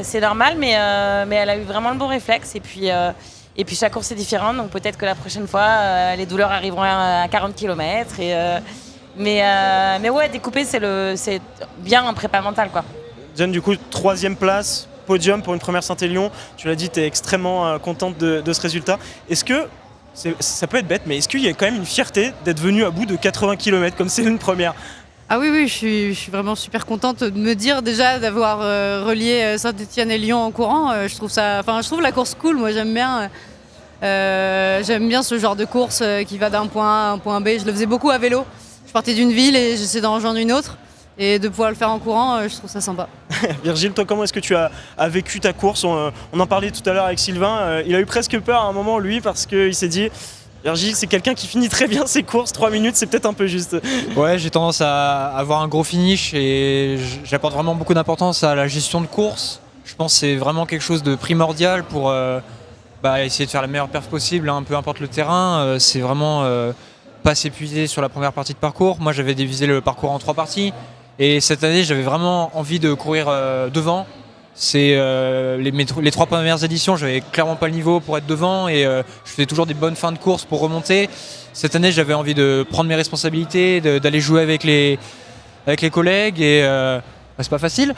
c'est normal, mais elle a eu vraiment le bon réflexe. Et puis chaque course est différente, donc peut-être que la prochaine fois, les douleurs arriveront à 40 km. Mais ouais, découper, c'est bien en prépa mentale, quoi. Diane, du coup, 3e place, podium pour une première Saint-Élion. Tu l'as dit, tu es extrêmement contente de ce résultat. Est-ce que, ça peut être bête, mais est-ce qu'il y a quand même une fierté d'être venue à bout de 80 km comme c'est une première? Ah oui, je suis vraiment super contente de me dire déjà d'avoir relié Saint-Étienne et Lyon en courant. Je trouve la course cool, moi j'aime bien ce genre de course qui va d'un point A à un point B. Je le faisais beaucoup à vélo. Je partais d'une ville et j'essayais d'en rejoindre une autre. Et de pouvoir le faire en courant, je trouve ça sympa. Virgile, toi, comment est-ce que tu as vécu ta course? On en parlait tout à l'heure avec Sylvain. Il a eu presque peur à un moment, lui, parce qu'il s'est dit Virgile, c'est quelqu'un qui finit très bien ses courses. 3 minutes, c'est peut-être un peu juste. Ouais, j'ai tendance à avoir un gros finish et j'apporte vraiment beaucoup d'importance à la gestion de course. Je pense que c'est vraiment quelque chose de primordial pour essayer de faire la meilleure perf possible, peu importe le terrain. C'est vraiment pas s'épuiser sur la première partie de parcours. Moi, j'avais divisé le parcours en 3 parties. Et cette année, j'avais vraiment envie de courir devant. C'est les 3 premières éditions, j'avais clairement pas le niveau pour être devant et je faisais toujours des bonnes fins de course pour remonter. Cette année, j'avais envie de prendre mes responsabilités, d'aller jouer avec les collègues et c'est pas facile.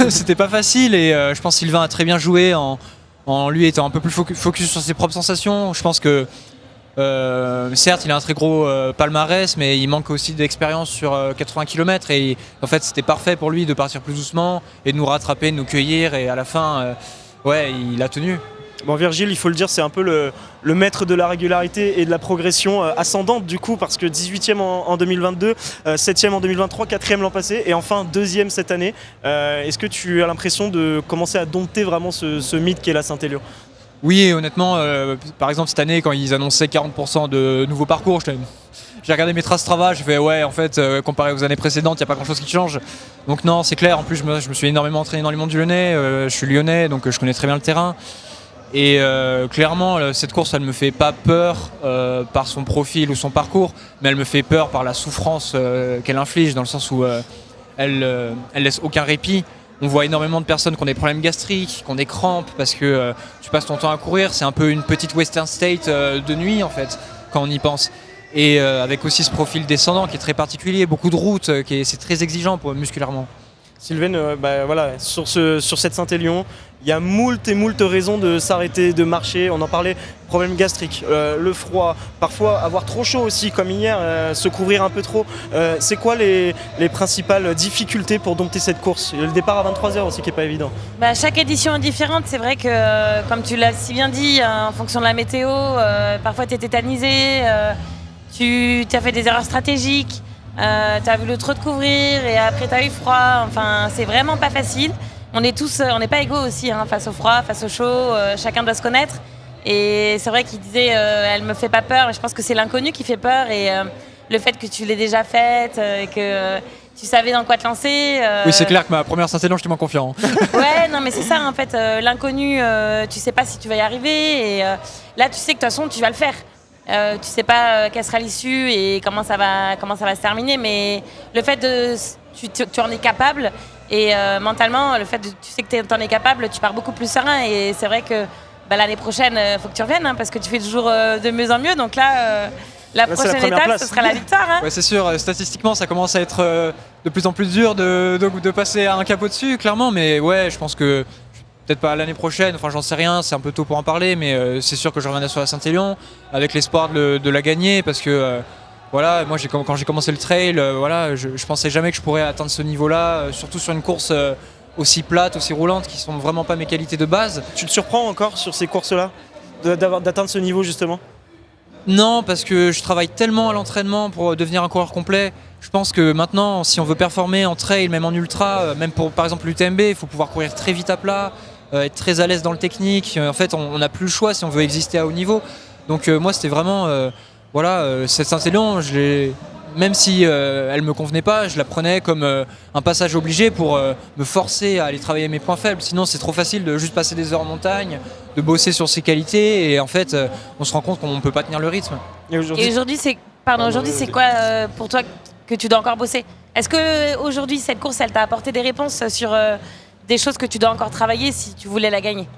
C'était pas facile et je pense que Sylvain a très bien joué en lui étant un peu plus focus sur ses propres sensations. Je pense que certes, il a un très gros palmarès, mais il manque aussi d'expérience sur 80 km et en fait, c'était parfait pour lui de partir plus doucement et de nous rattraper, de nous cueillir et à la fin, il a tenu. Bon, Virgile, il faut le dire, c'est un peu le maître de la régularité et de la progression ascendante du coup, parce que 18e en 2022, 7e en 2023, 4e l'an passé et enfin 2e cette année. Est-ce que tu as l'impression de commencer à dompter vraiment ce mythe qu'est la Saint-Élion ? Oui, honnêtement, par exemple cette année quand ils annonçaient 40% de nouveaux parcours, j'ai regardé mes traces Strava, j'ai fait ouais en fait comparé aux années précédentes, il n'y a pas grand chose qui change. Donc non, c'est clair, en plus je me suis énormément entraîné dans les monts du Lyonnais, je suis lyonnais donc je connais très bien le terrain. Et clairement cette course elle me fait pas peur par son profil ou son parcours, mais elle me fait peur par la souffrance qu'elle inflige dans le sens où elle laisse aucun répit. On voit énormément de personnes qui ont des problèmes gastriques, qui ont des crampes parce que tu passes ton temps à courir. C'est un peu une petite Western State de nuit en fait, quand on y pense. Et avec aussi ce profil descendant qui est très particulier, beaucoup de routes, c'est très exigeant musculairement. Sylvain, voilà, sur cette Saint-Élion, il y a moult raisons de s'arrêter, de marcher. On en parlait, problème gastrique, le froid, parfois avoir trop chaud aussi, comme hier, se couvrir un peu trop. C'est quoi les principales difficultés pour dompter cette course ? Il y a le départ à 23h aussi qui n'est pas évident. Chaque édition est différente. C'est vrai que, comme tu l'as si bien dit, en fonction de la météo, parfois tu es tétanisé, tu as fait des erreurs stratégiques. T'as voulu trop te couvrir et après t'as eu froid, enfin c'est vraiment pas facile. On n'est pas égaux aussi face au froid, face au chaud, chacun doit se connaître. Et c'est vrai qu'il disait elle me fait pas peur, mais je pense que c'est l'inconnu qui fait peur et le fait que tu l'aies déjà faite, que tu savais dans quoi te lancer. Oui, c'est clair que ma première Saint-Élion, j'étais moins confiant. Ouais, non mais c'est ça en fait, l'inconnu, tu sais pas si tu vas y arriver et là tu sais que de toute façon tu vas le faire. Tu sais pas quelle sera l'issue et comment ça va se terminer, mais le fait de tu en es capable et mentalement le fait de tu sais que tu en es capable, tu pars beaucoup plus serein et c'est vrai que l'année prochaine faut que tu reviennes parce que tu fais toujours de mieux en mieux, donc là la prochaine étape ce sera la victoire. Ouais, c'est sûr, statistiquement ça commence à être de plus en plus dur de passer à un cap au-dessus clairement, mais ouais je pense que peut-être pas l'année prochaine, enfin j'en sais rien, c'est un peu tôt pour en parler, mais c'est sûr que je reviendrai sur la Saint-Élion avec l'espoir de la gagner parce que voilà, moi quand j'ai commencé le trail, je pensais jamais que je pourrais atteindre ce niveau-là, surtout sur une course aussi plate, aussi roulante, qui sont vraiment pas mes qualités de base. Tu te surprends encore sur ces courses-là d'atteindre ce niveau justement ? Non, parce que je travaille tellement à l'entraînement pour devenir un coureur complet. Je pense que maintenant, si on veut performer en trail, même en ultra, même pour par exemple l'UTMB, il faut pouvoir courir très vite à plat, être très à l'aise dans le technique. En fait, on n'a plus le choix si on veut exister à haut niveau. Donc moi, c'était vraiment, cette Saint-Élion, même si elle me convenait pas, je la prenais comme un passage obligé pour me forcer à aller travailler mes points faibles. Sinon, c'est trop facile de juste passer des heures en montagne, de bosser sur ses qualités, et en fait, on se rend compte qu'on ne peut pas tenir le rythme. Et aujourd'hui, c'est quoi pour toi que tu dois encore bosser ? Est-ce que aujourd'hui cette course, elle t'a apporté des réponses sur des choses que tu dois encore travailler si tu voulais la gagner ?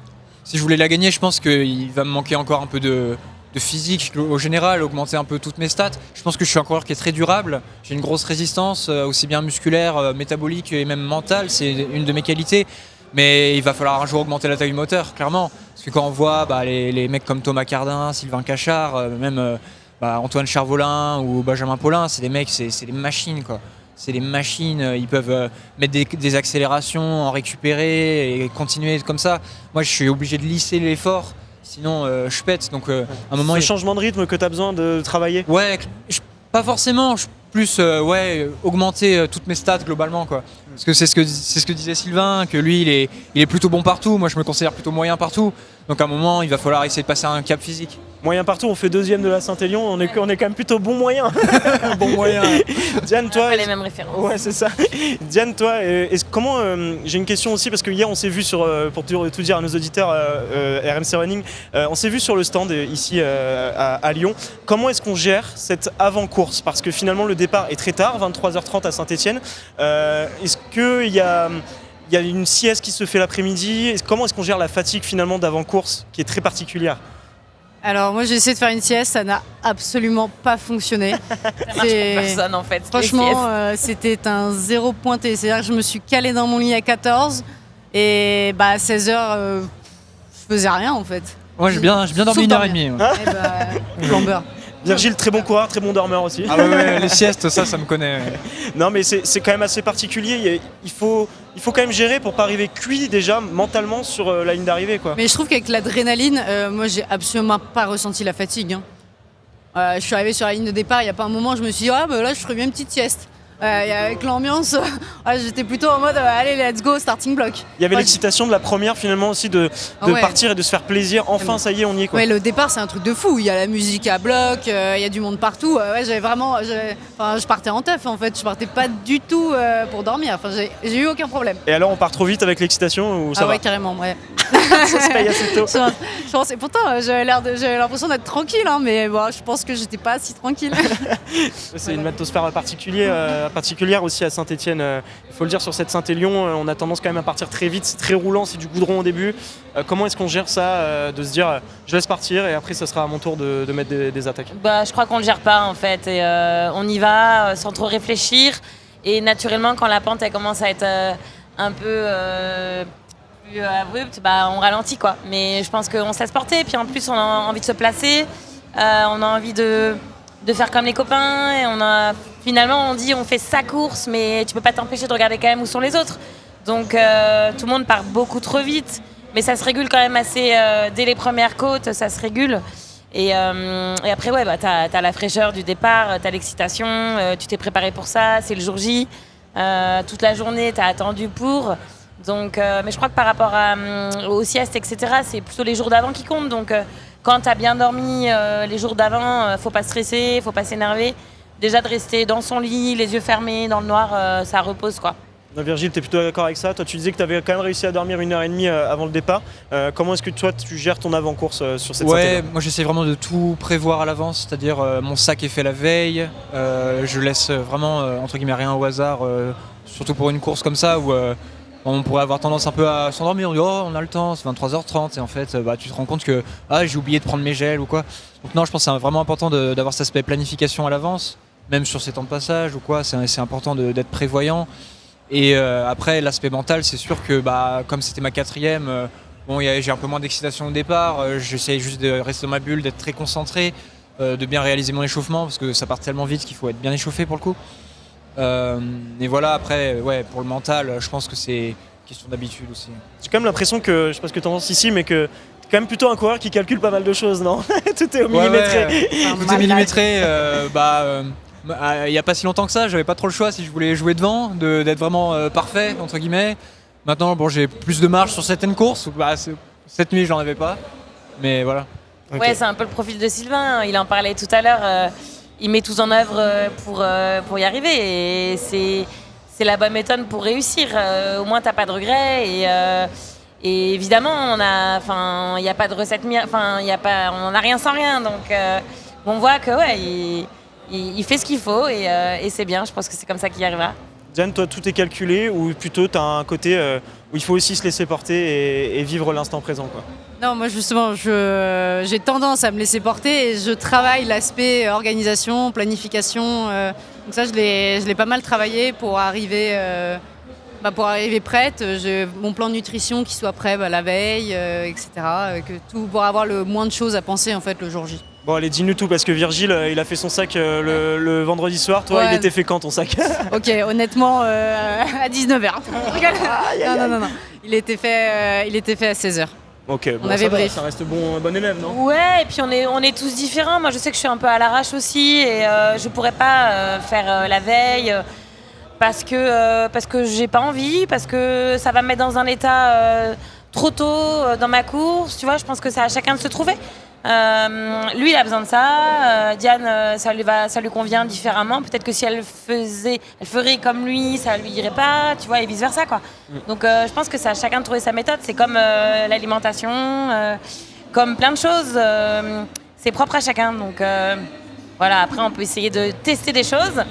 Si je voulais la gagner, je pense qu'il va me manquer encore un peu de physique au général, augmenter un peu toutes mes stats. Je pense que je suis un coureur qui est très durable. J'ai une grosse résistance, aussi bien musculaire, métabolique et même mentale. C'est une de mes qualités. Mais il va falloir un jour augmenter la taille du moteur, clairement. Parce que quand on voit les mecs comme Thomas Cardin, Sylvain Cachard, même Antoine Chervolin ou Benjamin Paulin, c'est des mecs, c'est des machines, quoi. C'est des machines, ils peuvent mettre des accélérations, en récupérer et continuer comme ça. Moi, je suis obligé de lisser l'effort. Sinon je pète, donc à un moment... Ce changement de rythme que tu as besoin de travailler ? Ouais, pas forcément, plus augmenter toutes mes stats globalement, quoi. Parce que c'est ce que disait Sylvain, que lui il est plutôt bon partout, moi je me considère plutôt moyen partout. Donc à un moment il va falloir essayer de passer à un cap physique. Moyen partout, on fait deuxième de la Saint-Élion, on est quand même plutôt bon moyen. Bon moyen. Diane, toi. Pas les mêmes références. Ouais, c'est ça. Diane, toi, comment j'ai une question aussi parce que hier on s'est vu pour tout dire à nos auditeurs RMC Running, on s'est vu sur le stand ici à Lyon. Comment est-ce qu'on gère cette avant-course? Parce que finalement le départ est très tard, 23h30 à Saint-Étienne. Est-ce qu'il y a une sieste qui se fait l'après-midi? Comment est-ce qu'on gère la fatigue finalement d'avant-course qui est très particulière? Alors moi j'ai essayé de faire une sieste, ça n'a absolument pas fonctionné. Ça marche pour personne en fait. Franchement, c'était un zéro pointé. C'est-à-dire que je me suis calée dans mon lit à 14 et à 16h, je faisais rien en fait. Ouais, j'ai bien dormi 1h30. Ouais. Et flambeur. Virgile, très bon coureur, très bon dormeur aussi. Ah ouais, les siestes, ça me connaît. Non mais c'est quand même assez particulier, il faut quand même gérer pour pas arriver cuit déjà mentalement sur la ligne d'arrivée quoi. Mais je trouve qu'avec l'adrénaline, moi j'ai absolument pas ressenti la fatigue. Je suis arrivée sur la ligne de départ, il n'y a pas un moment où je me suis dit là je ferais bien une petite sieste. Et avec l'ambiance, j'étais plutôt en mode allez let's go, starting block. Il y avait l'excitation de la première finalement aussi de partir et de se faire plaisir, enfin ça y est on y est quoi. Ouais, le départ c'est un truc de fou, il y a la musique à bloc, il y a du monde partout. Je partais en teuf en fait, je partais pas du tout pour dormir, j'ai eu aucun problème. Et alors on part trop vite avec l'excitation ou ça va? Ouais carrément, ouais. Ça se paye assez tôt. Je pensais, pourtant j'avais l'impression d'être tranquille, mais bon, je pense que j'étais pas si tranquille. C'est une atmosphère particulière aussi à Saint-Étienne. Il faut le dire sur cette Saint-Élion, on a tendance quand même à partir très vite, c'est très roulant, c'est du goudron au début. Comment est-ce qu'on gère ça, de se dire je laisse partir et après ça sera à mon tour de mettre des attaques? Je crois qu'on le gère pas en fait et on y va sans trop réfléchir et naturellement quand la pente elle commence à être un peu plus abrupte, on ralentit quoi. Mais je pense qu'on se laisse porter et puis en plus on a envie de se placer, on a envie de faire comme les copains et finalement on dit on fait sa course mais tu peux pas t'empêcher de regarder quand même où sont les autres. Donc tout le monde part beaucoup trop vite mais ça se régule quand même assez dès les premières côtes, ça se régule. Et après t'as la fraîcheur du départ, t'as l'excitation, tu t'es préparé pour ça, c'est le jour J, toute la journée t'as attendu pour. Donc, mais je crois que par rapport aux siestes, etc., c'est plutôt les jours d'avant qui comptent. Donc, quand tu as bien dormi les jours d'avant, faut pas stresser, faut pas s'énerver. Déjà de rester dans son lit, les yeux fermés, dans le noir, ça repose quoi. Non, Virgile, tu es plutôt d'accord avec ça? Toi, tu disais que tu avais quand même réussi à dormir 1h30 avant le départ. Comment est-ce que toi, tu gères ton avant-course sur cette Saint-Élion? Ouais, moi j'essaie vraiment de tout prévoir à l'avance, c'est-à-dire mon sac est fait la veille, je laisse vraiment, entre guillemets, rien au hasard, surtout pour une course comme ça où on pourrait avoir tendance un peu à s'endormir, on dit oh on a le temps, c'est 23h30 et en fait tu te rends compte que j'ai oublié de prendre mes gels ou quoi. Donc non, je pense que c'est vraiment important d'avoir cet aspect planification à l'avance, même sur ces temps de passage ou quoi, c'est important d'être prévoyant. Et après l'aspect mental, c'est sûr que comme c'était ma 4e, j'ai un peu moins d'excitation au départ, j'essaie juste de rester dans ma bulle, d'être très concentré, de bien réaliser mon échauffement parce que ça part tellement vite qu'il faut être bien échauffé pour le coup. Et voilà, après, pour le mental, je pense que c'est question d'habitude aussi. J'ai quand même l'impression que, je sais pas ce que tu en penses ici, mais que t'es quand même plutôt un coureur qui calcule pas mal de choses, non? Tout est au millimétré. Tout est millimétré. Il n'y a pas si longtemps que ça, j'avais pas trop le choix si je voulais jouer devant, d'être vraiment parfait, entre guillemets. Maintenant, j'ai plus de marge sur certaines courses. Cette nuit, j'en avais pas. Mais voilà. Okay. Ouais, c'est un peu le profil de Sylvain. Il en parlait tout à l'heure. Il met tout en œuvre pour y arriver. Et c'est la bonne méthode pour réussir. Au moins, t'as pas de regrets. Et évidemment, il n'y a pas de recette on n'a rien sans rien. Donc, on voit que il fait ce qu'il faut et c'est bien. Je pense que c'est comme ça qu'il y arrivera. Diane, toi, tout est calculé ou plutôt tu as un côté où il faut aussi se laisser porter et vivre l'instant présent quoi? Non, moi justement, j'ai tendance à me laisser porter et je travaille l'aspect organisation, planification. Donc ça, je l'ai pas mal travaillé pour arriver prête. J'ai mon plan de nutrition qui soit prêt la veille, etc. Pour avoir le moins de choses à penser en fait le jour J. Bon allez, dis-nous tout parce que Virgile, il a fait son sac le vendredi soir. Toi, il était fait quand ton sac? Ok, honnêtement, à 19h. Non. Il était fait à 16h. Ok, bon, on avait brief. Ça reste bon élève, non? Ouais, et puis on est tous différents. Moi, je sais que je suis un peu à l'arrache aussi et je pourrais pas faire la veille parce que j'ai pas envie, parce que ça va me mettre dans un état trop tôt dans ma course. Tu vois, je pense que c'est à chacun de se trouver. Lui, il a besoin de ça. Diane, ça lui convient différemment. Peut-être que si elle ferait comme lui, ça lui irait pas, tu vois, et vice versa, quoi. Donc, je pense que c'est à chacun de trouver sa méthode. C'est comme l'alimentation, comme plein de choses. C'est propre à chacun. Donc, voilà. Après, on peut essayer de tester des choses.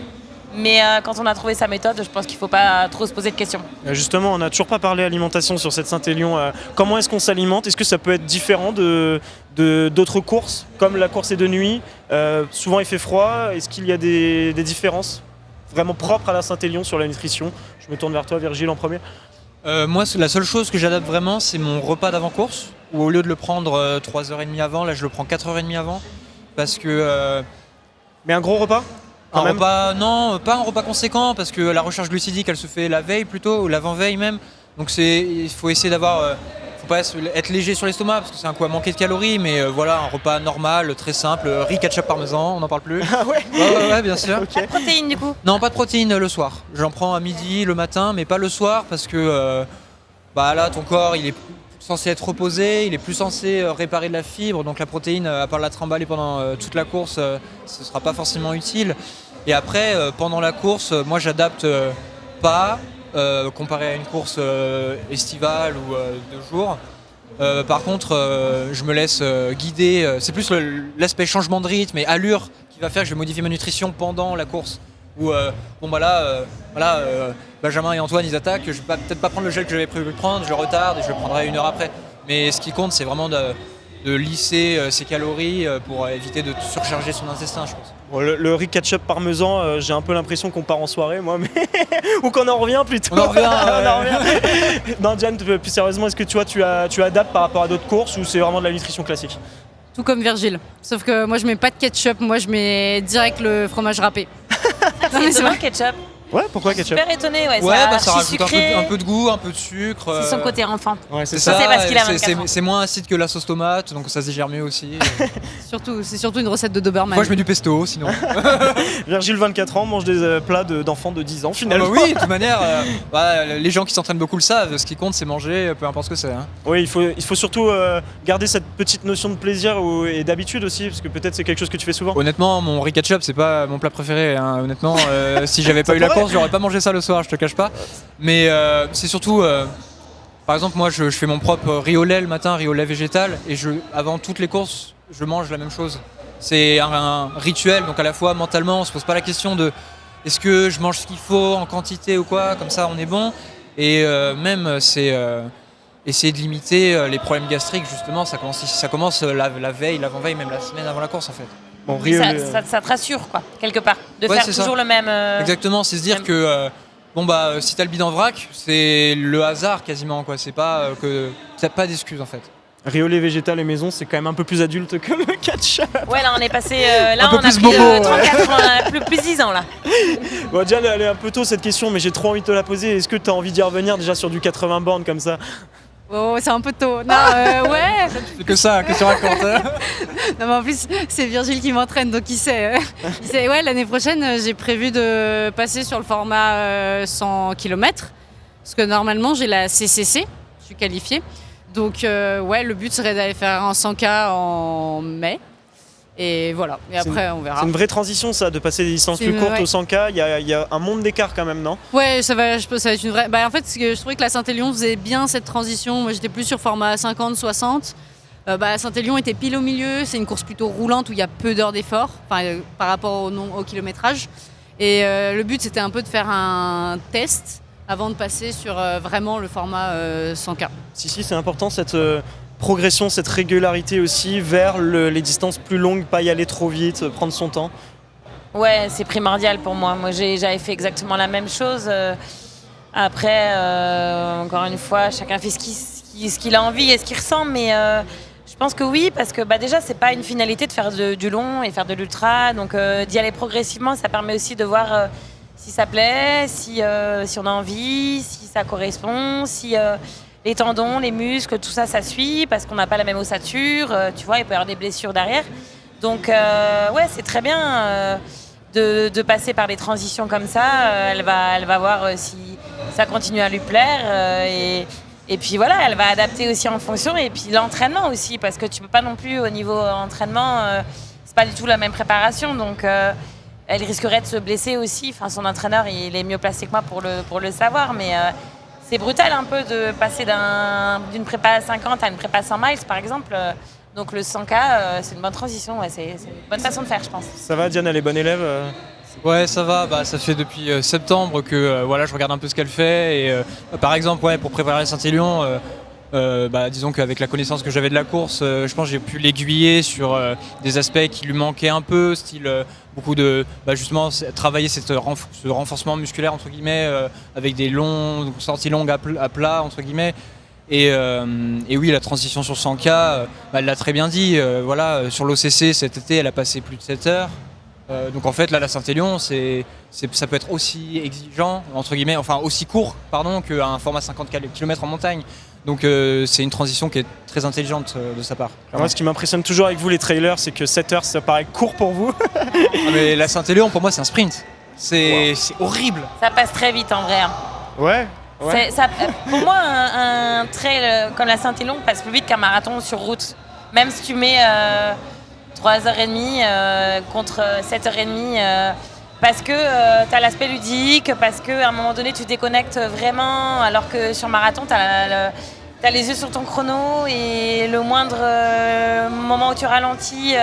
Mais quand on a trouvé sa méthode, je pense qu'il ne faut pas trop se poser de questions. Justement, on n'a toujours pas parlé alimentation sur cette Saint-Élion. Comment est-ce qu'on s'alimente? Est-ce que ça peut être différent d'autres courses, comme la course est de nuit? Souvent il fait froid. Est-ce qu'il y a des différences vraiment propres à la Saint-Élion sur la nutrition? Je me tourne vers toi, Virgile, en premier. Moi, la seule chose que j'adapte vraiment, c'est mon repas d'avant-course, où au lieu de le prendre 3h30 avant, là je le prends 4h30 avant, parce que... Mais un gros repas? Un repas, non, pas un repas conséquent, parce que la recharge glucidique, elle se fait la veille plutôt, ou l'avant-veille même. Donc il faut essayer d'avoir, faut pas être léger sur l'estomac, parce que c'est un coup à manquer de calories, mais voilà, un repas normal, très simple, riz, ketchup, parmesan, on n'en parle plus. Ah ouais? Ouais, bien sûr. Pas de protéines, du coup? Non, pas de protéines le soir. J'en prends à midi, le matin, mais pas le soir, parce que là, ton corps, il est censé être reposé, il est plus censé réparer de la fibre, donc la protéine, à part la trimballer pendant toute la course, ce sera pas forcément utile. Et après, pendant la course, moi j'adapte pas, comparé à une course estivale ou de jour. Par contre, je me laisse guider, c'est plus l'aspect changement de rythme et allure qui va faire que je vais modifier ma nutrition pendant la course. Où Benjamin et Antoine ils attaquent, je vais peut-être pas prendre le gel que j'avais prévu de prendre, je le retarde et je le prendrai 1 heure après. Mais ce qui compte, c'est vraiment de lisser ses calories pour éviter de surcharger son intestin, je pense. Bon, le riz, ketchup, parmesan, j'ai un peu l'impression qu'on part en soirée, moi, mais ou qu'on en revient plutôt. On en revient. On en revient. Non, Diane, plus sérieusement, est-ce que tu adaptes par rapport à d'autres courses ou c'est vraiment de la nutrition classique? Tout comme Virgile. Sauf que moi, je mets pas de ketchup, moi, je mets direct le fromage râpé. C'est étonnant, ketchup. Ouais, pourquoi ketchup? Super étonné, ouais. Ça rajoute un peu de goût, un peu de sucre. C'est son côté enfant. Ouais, c'est ça. C'est parce qu'il a 24 ans. C'est moins acide que la sauce tomate, donc ça se digère mieux aussi. C'est surtout une recette de Doberman. Moi, je mets du pesto, sinon. Virgile, 24 ans, mange des plats d'enfants de 10 ans, finalement. Oui, de toute manière, les gens qui s'entraînent beaucoup le savent. Ce qui compte, c'est manger, peu importe ce que c'est. Hein. Oui, il faut surtout garder cette petite notion de plaisir et d'habitude aussi, parce que peut-être c'est quelque chose que tu fais souvent. Honnêtement, mon riz ketchup, c'est pas mon plat préféré. Hein. Honnêtement, si j'avais pas eu la course, j'aurais pas mangé ça le soir, je te cache pas. Mais c'est surtout, par exemple, moi je fais mon propre riz au lait le matin, riz au lait végétal, et avant toutes les courses, je mange la même chose. C'est un rituel, donc à la fois mentalement, on se pose pas la question de est-ce que je mange ce qu'il faut en quantité ou quoi, comme ça on est bon. Et même c'est essayer de limiter les problèmes gastriques, justement, ça commence la veille, l'avant-veille, même la semaine avant la course en fait. Bon, ça te rassure, quoi, quelque part, de faire toujours le même. Exactement, c'est se dire que si t'as le bide en vrac, c'est le hasard quasiment, quoi. C'est pas que t'as pas d'excuses en fait. Riz au lait végétal et maison, c'est quand même un peu plus adulte que le ketchup. Ouais, là on est passé. Un peu on a plus pris bobo, 34 ans, on a plus 10 ans là. Bon, Diane, elle est un peu tôt cette question, mais j'ai trop envie de te la poser. Est-ce que t'as envie d'y revenir déjà sur du 80 bornes comme ça? Oh, c'est un peu tôt. Non, ouais. C'est que ça, que tu racontes. Non, mais en plus, c'est Virgile qui m'entraîne, donc il sait. Ouais, l'année prochaine, j'ai prévu de passer sur le format 100 km. Parce que normalement, j'ai la CCC, je suis qualifiée. Donc, ouais, le but serait d'aller faire un 100K en mai. Et voilà. Et après, on verra. C'est une vraie transition, ça, de passer des distances plus courtes au 100K. Il y a un monde d'écart quand même, non? Ouais, ça va être une vraie. Bah, en fait, je trouvais que la Saint-Élion faisait bien cette transition. Moi, j'étais plus sur format 50-60. Saint-Élion était pile au milieu. C'est une course plutôt roulante où il y a peu d'heures d'effort par rapport au kilométrage. Et le but, c'était un peu de faire un test avant de passer sur vraiment le format 100K. Si, c'est important cette progression, cette régularité aussi vers les distances plus longues, pas y aller trop vite, prendre son temps. Ouais, c'est primordial pour moi. Moi, j'avais fait exactement la même chose. Après, encore une fois, chacun fait ce qu'il a envie et ce qu'il ressent, mais je pense que oui, parce que déjà, c'est pas une finalité de faire du long et faire de l'ultra, donc d'y aller progressivement, ça permet aussi de voir si ça plaît, si on a envie, si ça correspond, si les tendons, les muscles, tout ça, ça suit, parce qu'on n'a pas la même ossature, tu vois, il peut y avoir des blessures derrière. Donc, ouais, c'est très bien de passer par des transitions comme ça. Elle va voir si ça continue à lui plaire. Et Et puis voilà, elle va adapter aussi en fonction. Et puis l'entraînement aussi, parce que tu peux pas non plus au niveau entraînement, c'est pas du tout la même préparation. Donc elle risquerait de se blesser aussi. Enfin, son entraîneur, il est mieux placé que moi pour le savoir. Mais c'est brutal un peu de passer d'une prépa à 50 à une prépa 100 miles, par exemple. Donc le 100K, c'est une bonne transition. Ouais, c'est une bonne façon de faire, je pense. Ça va, Diane, elle est bonne élève Ouais, ça va. Ça fait depuis septembre que voilà, je regarde un peu ce qu'elle fait. Et par exemple, ouais, pour préparer Saint-Élion, disons qu'avec la connaissance que j'avais de la course, je pense que j'ai pu l'aiguiller sur des aspects qui lui manquaient un peu, style beaucoup de justement travailler ce renforcement musculaire entre guillemets avec des sorties longues à plat entre guillemets. Et oui, la transition sur 100K, elle l'a très bien dit. Voilà, sur l'OCC cet été, elle a passé plus de 7 heures. Donc en fait, là, la Saint-Élion, ça peut être aussi exigeant, entre guillemets, enfin aussi court, pardon, qu'un format 50 km en montagne. Donc c'est une transition qui est très intelligente de sa part. Moi, ce qui m'impressionne toujours avec vous, les trailers, c'est que 7 heures, ça paraît court pour vous. Mais la Saint-Élion, pour moi, c'est un sprint. C'est horrible. Ça passe très vite en vrai. Hein. Ouais. Pour moi, un trail comme la Saint-Élion passe plus vite qu'un marathon sur route. Même si tu mets 3h30 contre 7h30, parce que tu as l'aspect ludique, parce qu'à un moment donné, tu déconnectes vraiment, alors que sur marathon, tu as les yeux sur ton chrono et le moindre moment où tu ralentis,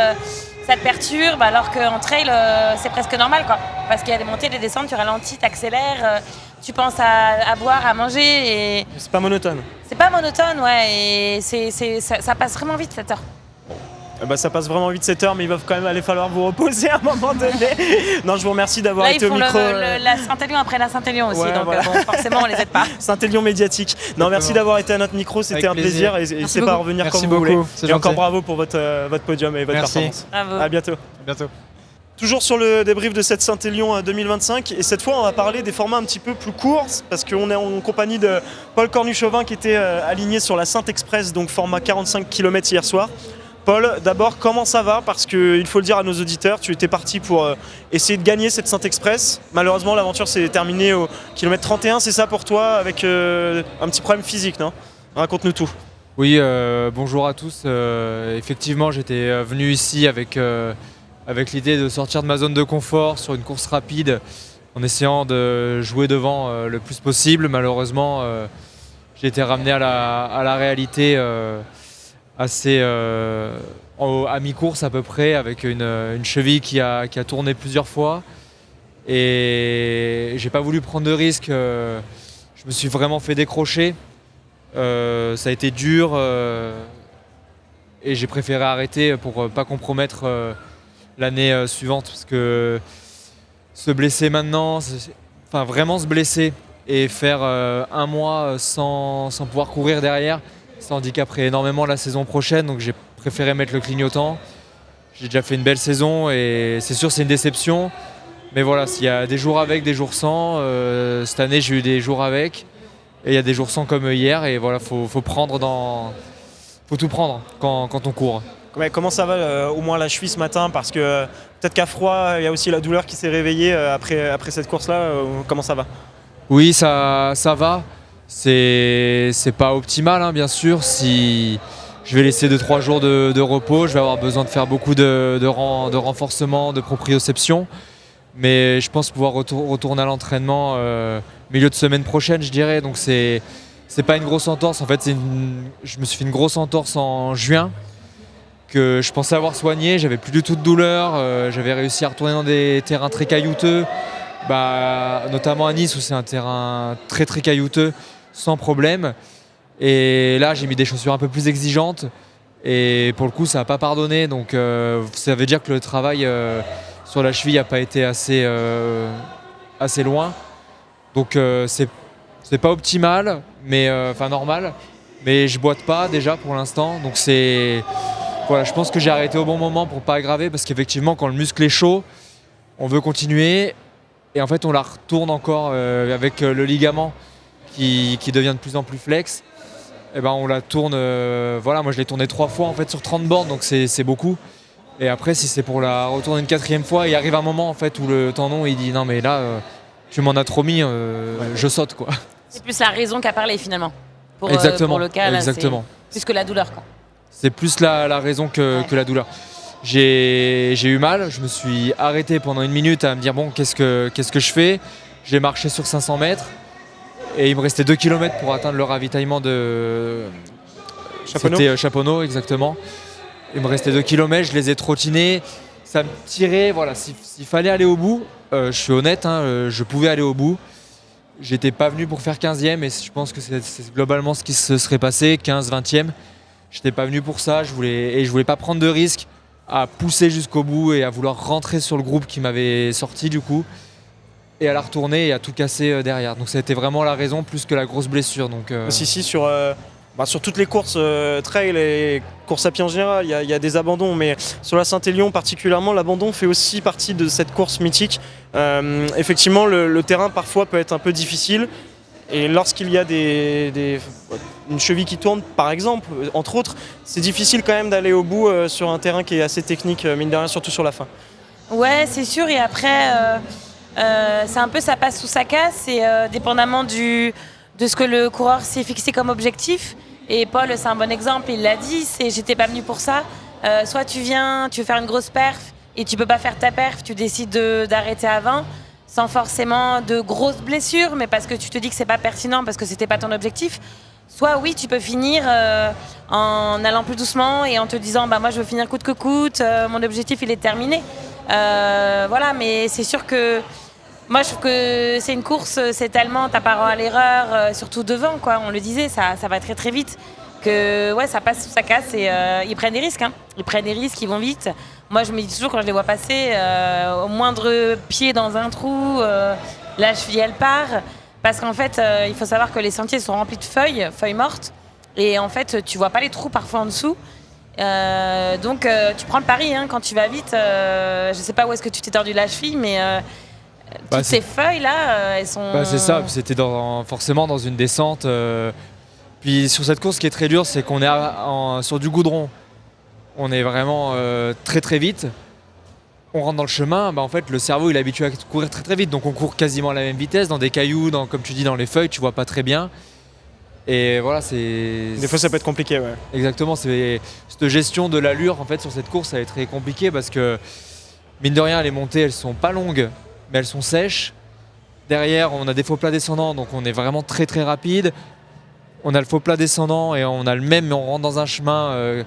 ça te perturbe, alors qu'en trail, c'est presque normal, quoi. Parce qu'il y a des montées, des descentes, tu ralentis, tu accélères, tu penses à boire, à manger. Et c'est pas monotone. C'est pas monotone, ouais, et ça passe vraiment vite 7 heures. Ça passe vraiment vite 7 heures, mais il va quand même aller falloir vous reposer à un moment donné. Non, je vous remercie d'avoir été au micro. La Saint-Élion après la Saint-Élion aussi, donc voilà. Forcément on les aide pas. Saint-Élion médiatique. Non, merci d'avoir été à notre micro, c'était un plaisir et n'hésitez pas à revenir quand vous voulez. Et encore bravo pour votre podium et votre performance. Bravo. À bientôt. Toujours sur le débrief de cette Saint-Élion 2025, et cette fois on va parler des formats un petit peu plus courts, parce qu'on est en compagnie de Paul Cornuchauvin qui était aligné sur la Saint-Express, donc format 45 km hier soir. Paul, d'abord, comment ça va? Parce qu'il faut le dire à nos auditeurs, tu étais parti pour essayer de gagner cette Saint-Express. Malheureusement, l'aventure s'est terminée au kilomètre 31, c'est ça pour toi, avec un petit problème physique, non? Raconte-nous tout. Oui, bonjour à tous. Effectivement, j'étais venu ici avec l'idée de sortir de ma zone de confort sur une course rapide, en essayant de jouer devant le plus possible. Malheureusement, j'ai été ramené à la réalité à mi-course à peu près, avec une cheville qui a tourné plusieurs fois, et j'ai pas voulu prendre de risques. Je me suis vraiment fait décrocher, ça a été dur, et j'ai préféré arrêter pour pas compromettre l'année suivante, parce que se blesser maintenant, vraiment se blesser et faire un mois sans pouvoir courir derrière, ça handicaperait énormément la saison prochaine, donc j'ai préféré mettre le clignotant. J'ai déjà fait une belle saison et c'est sûr c'est une déception, mais voilà, s'il y a des jours avec, des jours sans, cette année j'ai eu des jours avec et il y a des jours sans comme hier, et voilà, faut tout prendre quand on court. Ouais, comment ça va au moins la cheville ce matin, parce que peut-être qu'à froid il y a aussi la douleur qui s'est réveillée après cette course-là, comment ça va? Oui, ça va. C'est pas optimal, hein, bien sûr. Si je vais laisser 2-3 jours de repos, je vais avoir besoin de faire beaucoup de renforcement, de proprioception. Mais je pense pouvoir retourner à l'entraînement milieu de semaine prochaine, je dirais. Donc c'est pas une grosse entorse. En fait, je me suis fait une grosse entorse en juin que je pensais avoir soigné. J'avais plus du tout de douleur. J'avais réussi à retourner dans des terrains très caillouteux, notamment à Nice où c'est un terrain très très caillouteux, sans problème. Et là, j'ai mis des chaussures un peu plus exigeantes et pour le coup, ça n'a pas pardonné. Donc ça veut dire que le travail sur la cheville n'a pas été assez loin. Donc c'est pas optimal, mais normal. Mais je boite pas déjà pour l'instant. Donc voilà, je pense que j'ai arrêté au bon moment pour pas aggraver, parce qu'effectivement, quand le muscle est chaud, on veut continuer. Et en fait, on la retourne encore avec le ligament qui devient de plus en plus flex. Et on la tourne, moi je l'ai tourné 3 fois en fait sur 30 bornes, donc c'est beaucoup. Et après, si c'est pour la retourner une 4e fois, il arrive un moment en fait où le tendon il dit non mais là tu m'en as trop mis, je saute quoi. C'est plus la raison qu'à parler finalement. pour le cas. Là, exactement. C'est plus que la douleur, quoi. C'est plus la raison que la douleur. J'ai eu mal, je me suis arrêté pendant 1 minute à me dire bon, qu'est-ce que je fais? J'ai marché sur 500 mètres et il me restait 2 km pour atteindre le ravitaillement de Chaponneau, exactement. Il me restait 2 km, je les ai trottinés, ça me tirait, voilà, s'il fallait aller au bout, je suis honnête, hein, je pouvais aller au bout. J'étais pas venu pour faire 15e et je pense que c'est globalement ce qui se serait passé, 15, 20e. J'étais pas venu pour ça, je voulais pas prendre de risques à pousser jusqu'au bout et à vouloir rentrer sur le groupe qui m'avait sorti du coup et à la retourner et à tout casser derrière. Donc ça a été vraiment la raison plus que la grosse blessure. Donc, sur toutes les courses trail et courses à pied en général, il y a des abandons, mais sur la Saint-Élion particulièrement, l'abandon fait aussi partie de cette course mythique. Effectivement, le terrain parfois peut être un peu difficile. Et lorsqu'il y a une cheville qui tourne, par exemple, entre autres, c'est difficile quand même d'aller au bout sur un terrain qui est assez technique, mine de rien, surtout sur la fin. Ouais, c'est sûr. Et après, c'est un peu ça passe ou ça casse. Et dépendamment de ce que le coureur s'est fixé comme objectif. Et Paul, c'est un bon exemple. Il l'a dit, j'étais pas venu pour ça. Soit tu veux faire une grosse perf et tu peux pas faire ta perf, tu décides d'arrêter à 20. Sans forcément de grosses blessures, mais parce que tu te dis que c'est pas pertinent, parce que c'était pas ton objectif. Soit oui, tu peux finir en allant plus doucement et en te disant moi je veux finir coûte que coûte, mon objectif il est terminé. Voilà, mais c'est sûr que moi je trouve que c'est une course, c'est tellement t'as pas droit à l'erreur, surtout devant quoi. On le disait, ça va très très vite. Que ouais, ça passe, ça casse et ils prennent des risques. Hein. Ils prennent des risques, ils vont vite. Moi, je me dis toujours quand je les vois passer, au moindre pied dans un trou, la cheville elle part. Parce qu'en fait, il faut savoir que les sentiers sont remplis de feuilles mortes. Et en fait, tu vois pas les trous parfois en dessous. Donc, tu prends le pari hein, quand tu vas vite. Je sais pas où est-ce que tu t'es tordu la cheville, mais toutes ces feuilles là, elles sont. C'est ça. C'était forcément dans une descente. Puis sur cette course, ce qui est très dur, c'est qu'on est sur du goudron. On est vraiment très très vite. On rentre dans le chemin, en fait le cerveau il est habitué à courir très très vite, donc on court quasiment à la même vitesse, dans des cailloux, comme tu dis dans les feuilles, tu vois pas très bien. Et voilà, des fois ça peut être compliqué, ouais. Exactement, cette gestion de l'allure en fait sur cette course, ça va être très compliqué parce que mine de rien les montées elles sont pas longues, mais elles sont sèches. Derrière on a des faux plats descendants, donc on est vraiment très très rapide. On a le faux plat descendant et on a le même, mais on rentre dans un chemin.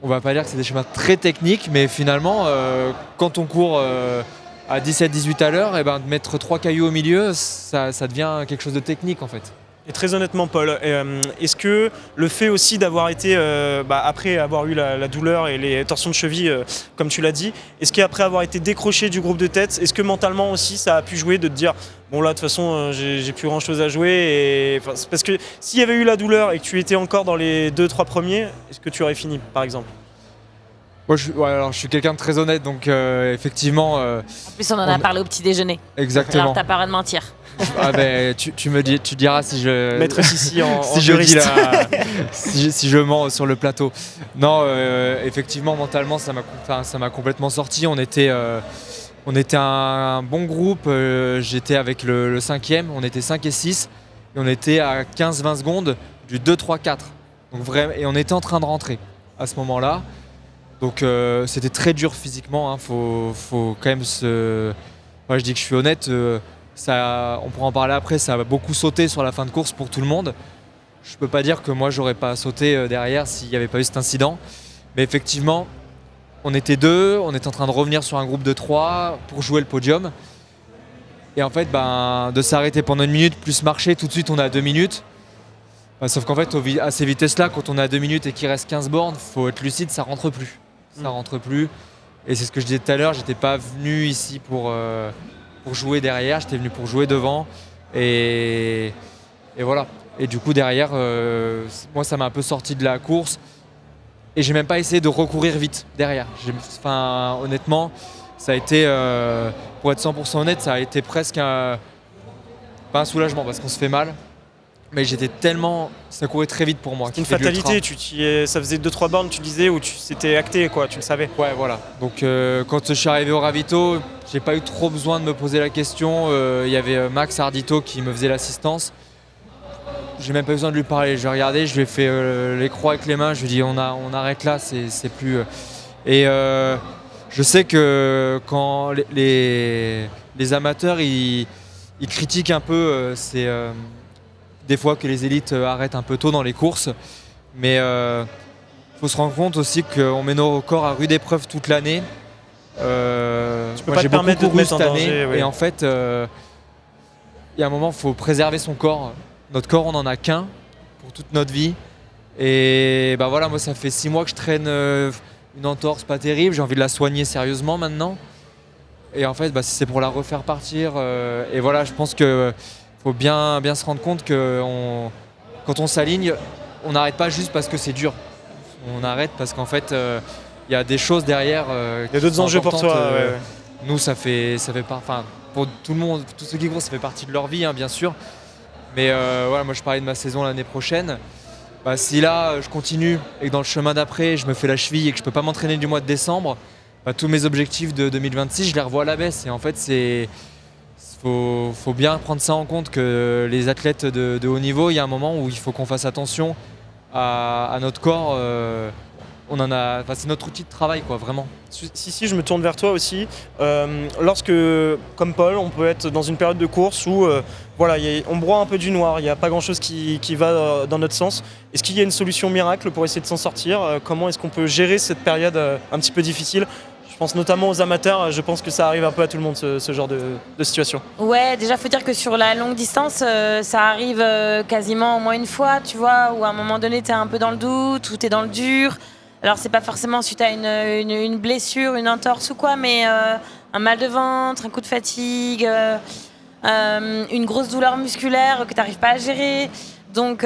On va pas dire que c'est des chemins très techniques, mais finalement, quand on court à 17-18 à l'heure, de mettre 3 cailloux au milieu, ça devient quelque chose de technique en fait. Et très honnêtement, Paul, est-ce que le fait aussi d'avoir été, après avoir eu la douleur et les torsions de cheville, comme tu l'as dit, est-ce qu'après avoir été décroché du groupe de tête, est-ce que mentalement aussi ça a pu jouer de te dire bon là de toute façon j'ai plus grand chose à jouer parce que s'il y avait eu la douleur et que tu étais encore dans les 2-3 premiers, est-ce que tu aurais fini par exemple? Moi, je suis quelqu'un de très honnête, donc effectivement... En plus, on en a parlé au petit déjeuner. Exactement. Alors, t'as pas le droit de mentir. Tu diras si je... Maître Sissi en si je dis si je mens sur le plateau. Non, effectivement, mentalement, ça m'a complètement sorti. On était un bon groupe. J'étais avec le 5e, on était 5 et 6. Et on était à 15-20 secondes du 2-3-4. Donc, et on était en train de rentrer à ce moment-là. Donc c'était très dur physiquement, hein. Faut quand même se... Moi je dis que je suis honnête, on pourra en parler après, ça va beaucoup sauter sur la fin de course pour tout le monde. Je peux pas dire que moi j'aurais pas sauté derrière s'il n'y avait pas eu cet incident. Mais effectivement, on était 2, on était en train de revenir sur un groupe de 3 pour jouer le podium. Et en fait, de s'arrêter pendant 1 minute plus marcher, tout de suite on est à 2 minutes. Sauf qu'en fait, à ces vitesses-là, quand on est à 2 minutes et qu'il reste 15 bornes, faut être lucide, ça rentre plus. Ça rentre plus. Et c'est ce que je disais tout à l'heure, j'étais pas venu ici pour jouer derrière, j'étais venu pour jouer devant. Et voilà. Et du coup, derrière, moi, ça m'a un peu sorti de la course. Et j'ai même pas essayé de recourir vite derrière. Honnêtement, ça a été, pour être 100% honnête, ça a été presque pas un soulagement parce qu'on se fait mal. Mais j'étais tellement... Ça courait très vite pour moi. C'était une fatalité, ça faisait 2-3 bornes, tu disais, où c'était acté, quoi, tu le savais. Ouais, voilà. Donc quand je suis arrivé au ravito, j'ai pas eu trop besoin de me poser la question. Il y avait Max Ardito qui me faisait l'assistance. j'ai même pas besoin de lui parler. Je l'ai regardé, je lui ai fait les croix avec les mains. Je lui ai dit on arrête là, c'est plus. Et je sais que quand les amateurs ils critiquent un peu, c'est des fois que les élites arrêtent un peu tôt dans les courses, mais faut se rendre compte aussi qu'on met nos records à rude épreuve toute l'année. Tu peux Moi, pas j'ai te permettre de beaucoup te couru mettre en cette année, danger. Oui. et en fait, il y a un moment, il faut préserver son corps. Notre corps, on n'en a qu'un pour toute notre vie. Et bah voilà, moi, ça fait 6 mois que je traîne une entorse pas terrible. J'ai envie de la soigner sérieusement maintenant. Et en fait, bah, c'est pour la refaire partir. Et voilà, je pense qu'il faut bien se rendre compte que quand on s'aligne, on n'arrête pas juste parce que c'est dur. On arrête parce qu'en fait, il y a des choses derrière. Il y a d'autres enjeux pour toi. Ouais. Nous, ça fait pas. Enfin, pour tout le monde, tous ceux qui courent, ça fait partie de leur vie, hein, bien sûr. Mais voilà, moi, je parlais de ma saison l'année prochaine. Bah, si là, je continue et que dans le chemin d'après, je me fais la cheville et que je peux pas m'entraîner du mois de décembre, bah, tous mes objectifs de 2026, je les revois à la baisse. Et en fait, faut bien prendre ça en compte que les athlètes de haut niveau, il y a un moment où il faut qu'on fasse attention à notre corps. C'est notre outil de travail, quoi, vraiment. Si, je me tourne vers toi aussi. Lorsque, comme Paul, on peut être dans une période de course où voilà, on broie un peu du noir, il n'y a pas grand-chose qui va dans notre sens. Est-ce qu'il y a une solution miracle pour essayer de s'en sortir? Comment est-ce qu'on peut gérer cette période un petit peu difficile? Je pense notamment aux amateurs, je pense que ça arrive un peu à tout le monde, ce genre de situation. Ouais, déjà, faut dire que sur la longue distance, ça arrive quasiment au moins une fois, tu vois, où à un moment donné, t'es un peu dans le doute, ou t'es dans le dur. Alors, c'est pas forcément suite à une blessure, une entorse ou quoi, mais un mal de ventre, un coup de fatigue, une grosse douleur musculaire que t'arrives pas à gérer. Donc,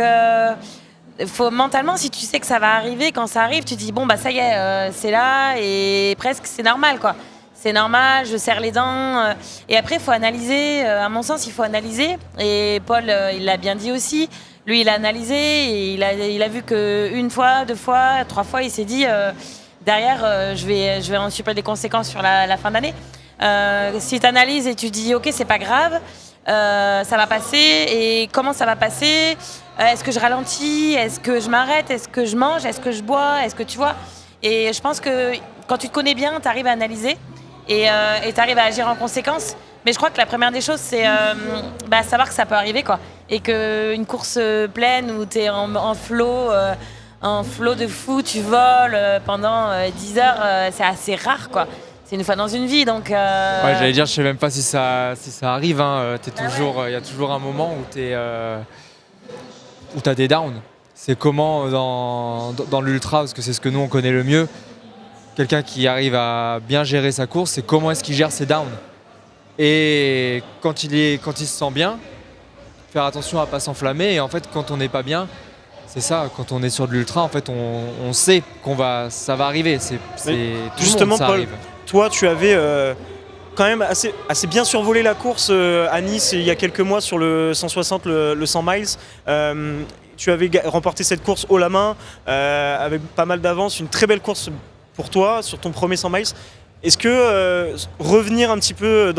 mentalement, si tu sais que ça va arriver, quand ça arrive, tu te dis bon, bah ça y est, c'est là, et presque c'est normal, quoi. C'est normal, je serre les dents. Et après, il faut analyser. À mon sens, il faut analyser. Et Paul, il l'a bien dit aussi. Lui, il a analysé et il a vu qu'une fois, 2 fois, 3 fois, il s'est dit derrière, je vais en subir des conséquences sur la fin d'année. Si tu analyses et tu dis ok, c'est pas grave, ça va passer. Et comment ça va passer? Est-ce que je ralentis? Est-ce que je m'arrête? Est-ce que je mange? Est-ce que je bois? Est-ce que tu vois? Et je pense que quand tu te connais bien, tu arrives à analyser et tu arrives à agir en conséquence. Mais je crois que la première des choses, c'est savoir que ça peut arriver, quoi. Et qu'une course pleine où tu es en flot de fou, tu voles pendant 10 heures, c'est assez rare, quoi. C'est une fois dans une vie, donc... Ouais, j'allais dire, je sais même pas si ça arrive. Hein. Il y a toujours un moment où tu as des downs. C'est comment dans l'ultra, parce que c'est ce que nous on connaît le mieux, quelqu'un qui arrive à bien gérer sa course, c'est comment est-ce qu'il gère ses downs. Et quand il se sent bien, faire attention à pas s'enflammer. Et en fait, quand on n'est pas bien, c'est ça. Quand on est sur de l'ultra, en fait, on sait ça va arriver. Justement, ça Paul, arrive. Toi, tu avais quand même assez bien survolé la course à Nice il y a quelques mois sur le 160, le 100 miles. Tu avais remporté cette course haut la main avec pas mal d'avance. Une très belle course pour toi sur ton premier 100 miles. Est-ce que revenir un petit peu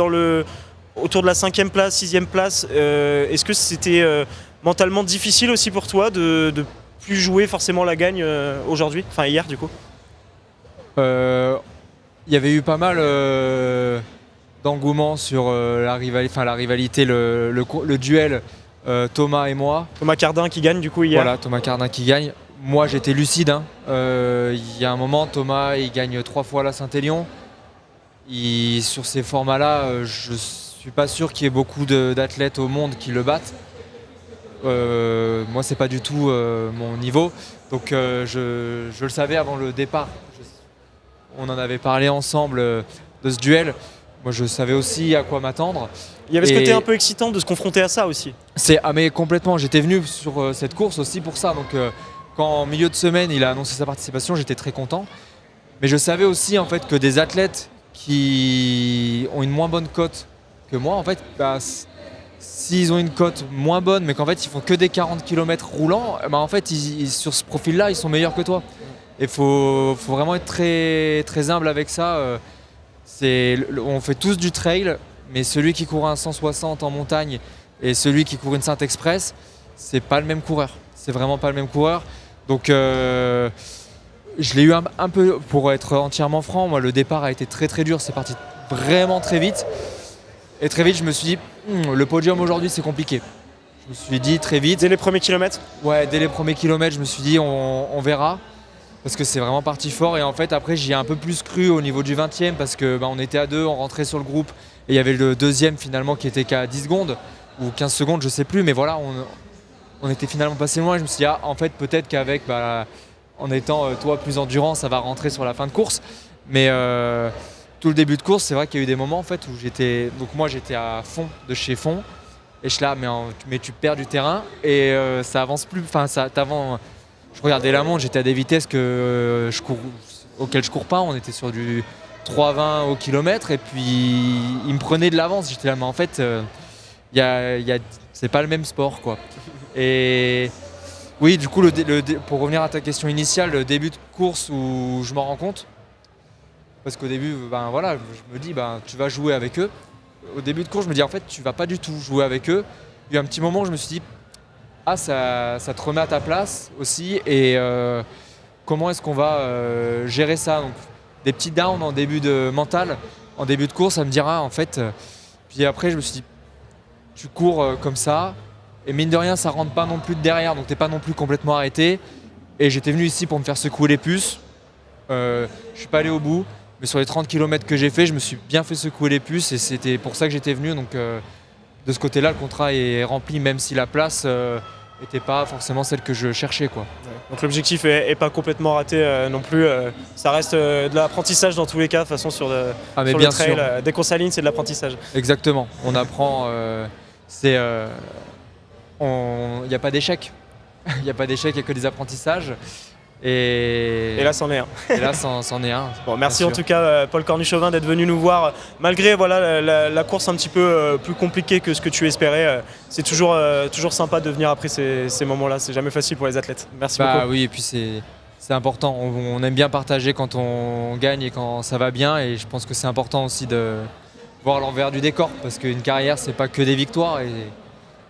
autour de la 5e place, 6e place, est-ce que c'était mentalement difficile aussi pour toi de plus jouer forcément la gagne aujourd'hui, enfin hier du coup? Il y avait eu pas mal d'engouement sur la rivalité, le duel Thomas et moi. Thomas Cardin qui gagne du coup hier. Voilà, Thomas Cardin qui gagne. Moi j'étais lucide. Hein. Il y a un moment, Thomas il gagne 3 fois la Saint-Élion. Sur ces formats-là, je suis pas sûr qu'il y ait beaucoup d'athlètes au monde qui le battent. Moi, c'est pas du tout mon niveau. Donc, je le savais avant le départ. On en avait parlé ensemble de ce duel. Moi, je savais aussi à quoi m'attendre. Il y avait ce côté un peu excitant de se confronter à ça aussi. Mais complètement. J'étais venu sur cette course aussi pour ça. Donc, quand en milieu de semaine, il a annoncé sa participation, j'étais très content. Mais je savais aussi en fait que des athlètes qui ont une moins bonne cote que moi, en fait, s'ils ont une cote moins bonne, mais qu'en fait ils font que des 40 km roulants, en fait sur ce profil-là, ils sont meilleurs que toi. Et faut vraiment être très, très humble avec ça. On fait tous du trail, mais celui qui court un 160 en montagne et celui qui court une Sainte Express, c'est pas le même coureur. C'est vraiment pas le même coureur. Donc je l'ai eu un peu, pour être entièrement franc, moi le départ a été très très dur, c'est parti vraiment très vite. Et très vite je me suis dit, le podium aujourd'hui c'est compliqué. Je me suis dit très vite. Dès les premiers kilomètres ? Ouais, dès les premiers kilomètres je me suis dit on verra. Parce que c'est vraiment parti fort et en fait après j'y ai un peu plus cru au niveau du 20e parce que on était à 2, on rentrait sur le groupe et il y avait le deuxième finalement qui était qu'à 10 secondes ou 15 secondes je sais plus, mais voilà on était finalement passé loin et je me suis dit en fait peut-être qu'avec en étant toi plus endurant ça va rentrer sur la fin de course, mais tout le début de course c'est vrai qu'il y a eu des moments en fait où j'étais à fond de chez fond et je suis là mais tu perds du terrain et ça avance plus, ça t'avance. Je regardais la montre, j'étais à des vitesses auxquelles je cours pas. On était sur du 3,20 au kilomètre et puis il me prenait de l'avance. J'étais là, mais en fait, c'est pas le même sport, quoi. Et oui, du coup, pour revenir à ta question initiale, le début de course où je m'en rends compte, parce qu'au début, je me dis, tu vas jouer avec eux. Au début de course, je me dis, en fait, tu vas pas du tout jouer avec eux. Il y a eu un petit moment où je me suis dit, ça te remet à ta place aussi et comment est-ce qu'on va gérer ça. Donc, des petits downs en début de mental, en début de course, ça me dira en fait. Puis après, je me suis dit, tu cours comme ça et mine de rien, ça rentre pas non plus de derrière, donc t'es pas non plus complètement arrêté. Et j'étais venu ici pour me faire secouer les puces. Je suis pas allé au bout, mais sur les 30 km que j'ai fait, je me suis bien fait secouer les puces et c'était pour ça que j'étais venu. Donc de ce côté-là, le contrat est rempli, même si la place n'était pas forcément celle que je cherchais, quoi. Donc l'objectif est pas complètement raté non plus. Ça reste de l'apprentissage dans tous les cas, de toute façon sur le trail. Dès qu'on s'aligne, c'est de l'apprentissage. Exactement. On apprend. Il n'y a pas d'échec. Il n'y a pas d'échec, il n'y a que des apprentissages. Et là, c'en est un. Et là, c'en est un. Bon, merci en tout cas, Paul Cornuchauvin, d'être venu nous voir. Malgré la course un petit peu plus compliquée que ce que tu espérais, c'est toujours sympa de venir après ces moments-là. C'est jamais facile pour les athlètes. Merci beaucoup. Oui, et puis c'est important. On aime bien partager quand on gagne et quand ça va bien. Et je pense que c'est important aussi de voir l'envers du décor. Parce qu'une carrière, c'est pas que des victoires. Et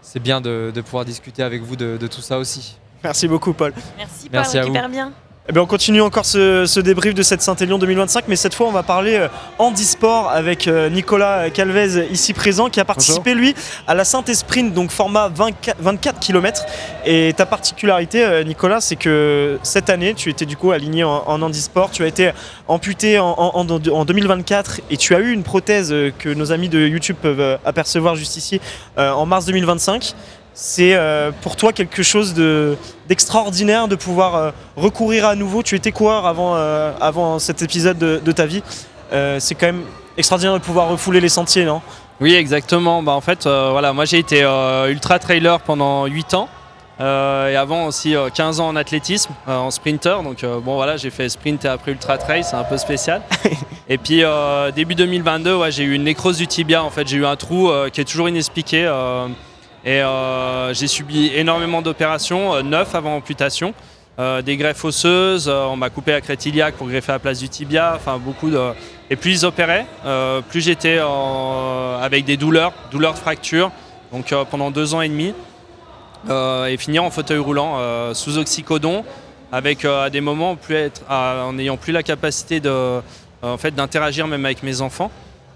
c'est bien de pouvoir discuter avec vous de tout ça aussi. Merci beaucoup, Paul. Merci Paul, récupère bien. Eh bien, on continue encore ce débrief de cette Saint-Élion 2025, mais cette fois on va parler handisport avec Nicolas Calvez ici présent, qui a participé lui à la Synthé Sprint, donc format 24 km. Et ta particularité, Nicolas, c'est que cette année tu étais du coup aligné en handisport, tu as été amputé en 2024 et tu as eu une prothèse que nos amis de YouTube peuvent apercevoir juste ici en mars 2025. C'est pour toi quelque chose d'extraordinaire de pouvoir recourir à nouveau. Tu étais coureur avant cet épisode de ta vie. C'est quand même extraordinaire de pouvoir refouler les sentiers, non ? Oui, exactement. En fait, moi j'ai été ultra trailer pendant 8 ans. Et avant aussi 15 ans en athlétisme, en sprinter. Donc j'ai fait sprint et après ultra trail, c'est un peu spécial. Et puis début 2022, j'ai eu une nécrose du tibia. En fait, j'ai eu un trou qui est toujours inexpliqué. Et j'ai subi énormément d'opérations, 9 avant amputation, des greffes osseuses, on m'a coupé la crête iliaque pour greffer à la place du tibia, beaucoup de... Et plus ils opéraient, plus j'étais avec des douleurs de fracture, donc pendant 2 ans et demi, et finir en fauteuil roulant, sous oxycodone, avec à des moments en n'ayant plus la capacité d'interagir même avec mes enfants.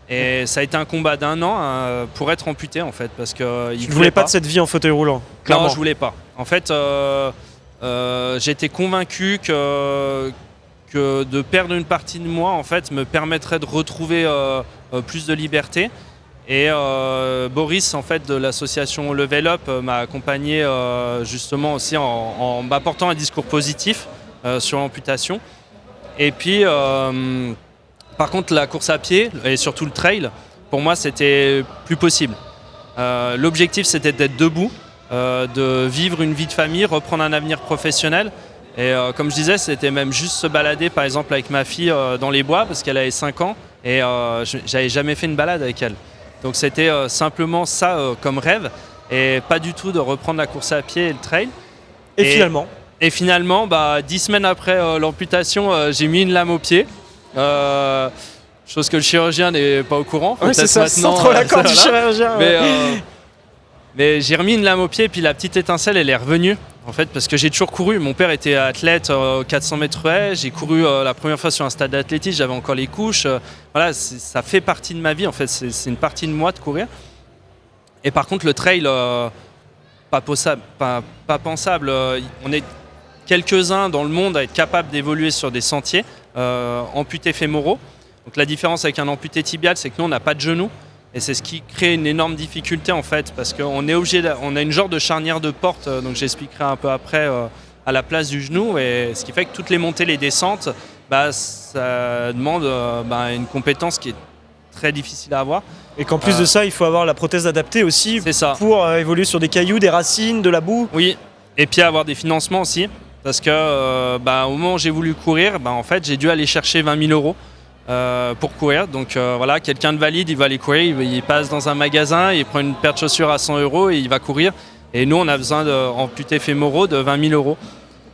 Et ça a été un combat d'1 an pour être amputé en fait, parce que tu ne voulais pas de cette vie en fauteuil roulant, clairement. Non, je voulais pas. En fait, j'étais convaincu que de perdre une partie de moi en fait me permettrait de retrouver plus de liberté. Et Boris en fait de l'association Level Up m'a accompagné justement aussi en m'apportant un discours positif sur l'amputation. Et puis par contre, la course à pied et surtout le trail, pour moi, c'était plus possible. L'objectif, c'était d'être debout, de vivre une vie de famille, reprendre un avenir professionnel. Et comme je disais, c'était même juste se balader, par exemple, avec ma fille dans les bois, parce qu'elle avait 5 ans, et j'avais jamais fait une balade avec elle. Donc c'était simplement ça comme rêve, et pas du tout de reprendre la course à pied et le trail. Et finalement, 10 semaines après l'amputation, j'ai mis une lame au pied. Chose que le chirurgien n'est pas au courant. Oui, c'est ça, sans trop l'accord du chirurgien. Mais Mais j'ai remis une lame au pied, puis la petite étincelle, elle est revenue. En fait, parce que j'ai toujours couru. Mon père était athlète 400 mètres haies. J'ai couru la première fois sur un stade d'athlétisme, j'avais encore les couches. Voilà, ça fait partie de ma vie. En fait, c'est une partie de moi de courir. Et par contre, le trail, pas pensable. On est quelques-uns dans le monde à être capables d'évoluer sur des sentiers amputés fémoraux. Donc la différence avec un amputé tibial, c'est que nous, on n'a pas de genou. Et c'est ce qui crée une énorme difficulté en fait, parce qu'on est obligé, on a une genre de charnière de porte, donc j'expliquerai un peu après, à la place du genou, et ce qui fait que toutes les montées, les descentes, ça demande une compétence qui est très difficile à avoir. Et qu'en plus de ça, il faut avoir la prothèse adaptée aussi pour évoluer sur des cailloux, des racines, de la boue. Oui, et puis avoir des financements aussi, parce que au moment où j'ai voulu courir, en fait, j'ai dû aller chercher 20 000 € pour courir. Donc voilà, quelqu'un de valide, il va aller courir, il passe dans un magasin, il prend une paire de chaussures à 100 € et il va courir. Et nous, on a besoin d'amputés fémoraux de 20 000 €.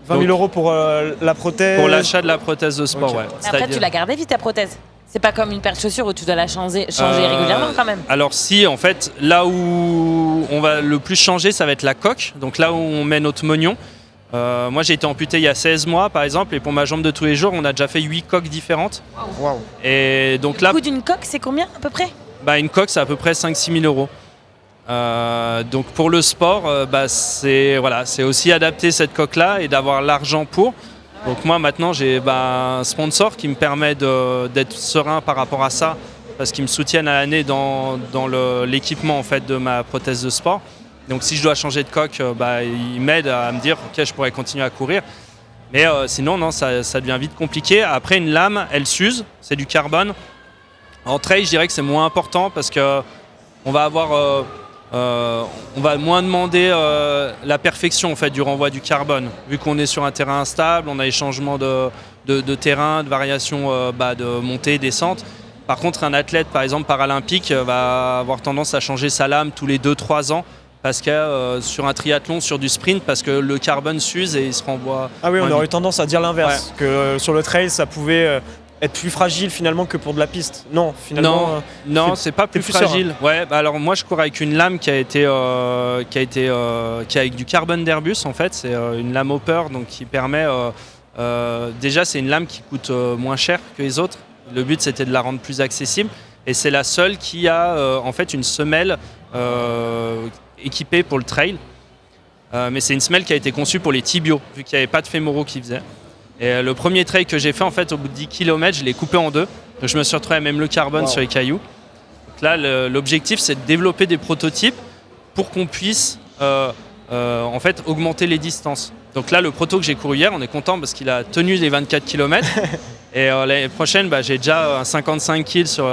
20 000 € pour la prothèse. Pour l'achat de la prothèse de sport, Okay. ouais. Après, tu l'as gardée vite ta prothèse. C'est pas comme une paire de chaussures où tu dois la changer régulièrement quand même. Alors si, en fait, là où on va le plus changer, ça va être la coque. Donc là où on met notre mognon. Moi j'ai été amputé il y a 16 mois par exemple, et pour ma jambe de tous les jours on a déjà fait 8 coques différentes. Wow. Et donc là, le coût d'une coque c'est combien à peu près? Une coque c'est à peu près 5-6 000 €. Donc pour le sport, c'est aussi adapter cette coque là et d'avoir l'argent pour. Donc moi maintenant j'ai un sponsor qui me permet d'être serein par rapport à ça, parce qu'ils me soutiennent à l'année dans l'équipement en fait de ma prothèse de sport. Donc si je dois changer de coque, il m'aide à me dire ok, je pourrais continuer à courir. Mais sinon non, ça devient vite compliqué. Après une lame, elle s'use, c'est du carbone. En trail, je dirais que c'est moins important parce que on va moins demander la perfection en fait du renvoi du carbone. Vu qu'on est sur un terrain instable, on a les changements de terrain, de variation de montée, descente. Par contre, un athlète par exemple paralympique va avoir tendance à changer sa lame tous les 2-3 ans. Parce que sur un triathlon, sur du sprint, parce que le carbone s'use et il se renvoie. Ah oui, on aurait eu tendance à dire l'inverse, que sur le trail, ça pouvait être plus fragile finalement que pour de la piste. Non, finalement. Non, c'est pas plus fragile. Ouais, alors moi je cours avec une lame qui est avec du carbone d'Airbus en fait. C'est une lame Hopper, donc qui permet. Déjà, c'est une lame qui coûte moins cher que les autres. Le but c'était de la rendre plus accessible, et c'est la seule qui a en fait une semelle. Équipée pour le trail, mais c'est une semelle qui a été conçue pour les tibiaux, vu qu'il n'y avait pas de fémoraux qui faisaient. Et le premier trail que j'ai fait, en fait, au bout de 10 km, je l'ai coupé en deux. Donc je me suis retrouvé à même le carbone sur les cailloux. Donc là, l'objectif, c'est de développer des prototypes pour qu'on puisse en fait, augmenter les distances. Donc là, le proto que j'ai couru hier, on est content parce qu'il a tenu les 24 km. Et l'année prochaine, j'ai déjà un 55 kg sur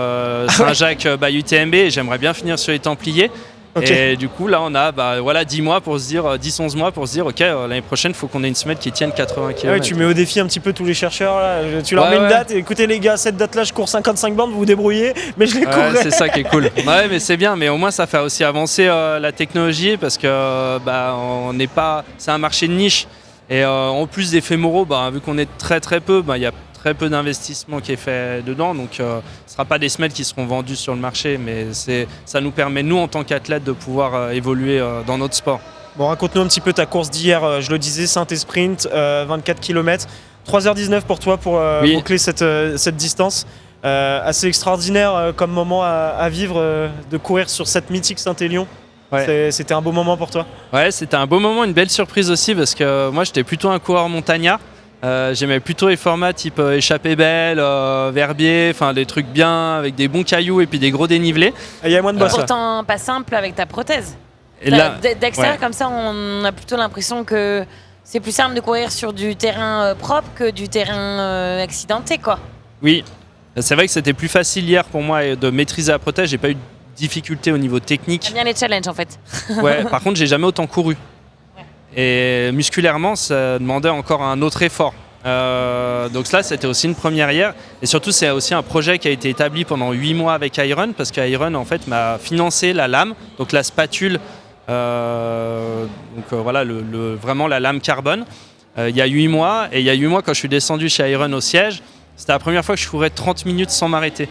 Saint-Jacques UTMB, et j'aimerais bien finir sur les Templiers. Okay. Et du coup, là, on a 10 mois pour se dire, 10-11 mois pour se dire, ok, l'année prochaine, il faut qu'on ait une semelle qui tienne 80 km. Ouais, tu mets au défi un petit peu tous les chercheurs. Là. Tu leur mets une date, et écoutez les gars, cette date-là, je cours 55 bornes, vous vous débrouillez, mais je les courrai. C'est ça qui est cool. Ouais, mais c'est bien, mais au moins, ça fait aussi avancer la technologie, parce que on n'est pas, c'est un marché de niche. Et en plus des fémoraux, vu qu'on est très très peu, il y a très peu d'investissement qui est fait dedans, donc ce ne sera pas des semelles qui seront vendues sur le marché, mais ça nous permet, nous, en tant qu'athlètes, de pouvoir évoluer dans notre sport. Bon, raconte-nous un petit peu ta course d'hier, je le disais, Synthé Sprint, 24 km, 3h19 pour toi pour boucler cette distance. Assez extraordinaire comme moment à vivre, de courir sur cette mythique Saint-Élion. Ouais. C'était un beau moment pour toi? Ouais, c'était un beau moment, une belle surprise aussi, parce que moi, j'étais plutôt un coureur montagnard. J'aimais plutôt les formats type échappée belle, Verbier, enfin des trucs bien avec des bons cailloux et puis des gros dénivelés. Il y a moins de boss. Pourtant pas simple avec ta prothèse. D'extérieur comme ça, on a plutôt l'impression que c'est plus simple de courir sur du terrain propre que du terrain accidenté, quoi. Oui, c'est vrai que c'était plus facile hier pour moi de maîtriser la prothèse. J'ai pas eu de difficulté au niveau technique. J'aime bien les challenges en fait. Ouais. Par contre, j'ai jamais autant couru. Et musculairement, ça demandait encore un autre effort. Donc là, c'était aussi une première hier. Et surtout, c'est aussi un projet qui a été établi pendant 8 mois avec Iron, parce qu'Iron, en fait, m'a financé la lame, donc la spatule, vraiment la lame carbone, il y a 8 mois. Et il y a 8 mois, quand je suis descendu chez Iron au siège, c'était la première fois que je courais 30 minutes sans m'arrêter.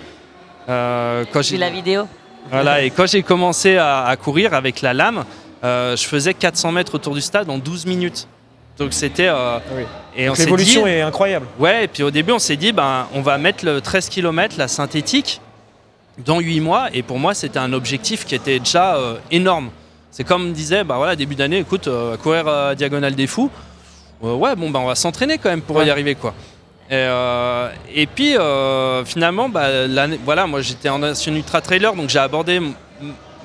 J'ai vu la vidéo. Voilà, et quand j'ai commencé à courir avec la lame, je faisais 400 mètres autour du stade en 12 minutes. Donc c'était... Oui. Et on L'évolution s'est dit, est incroyable. ouais, et puis au début on s'est dit, on va mettre le 13 km, la synthétique, dans 8 mois. Et pour moi c'était un objectif qui était déjà énorme. C'est comme disait, début d'année, écoute, courir Diagonale des Fous, on va s'entraîner quand même pour y arriver, quoi. Et puis finalement, moi j'étais sur un ultra trailer, donc j'ai abordé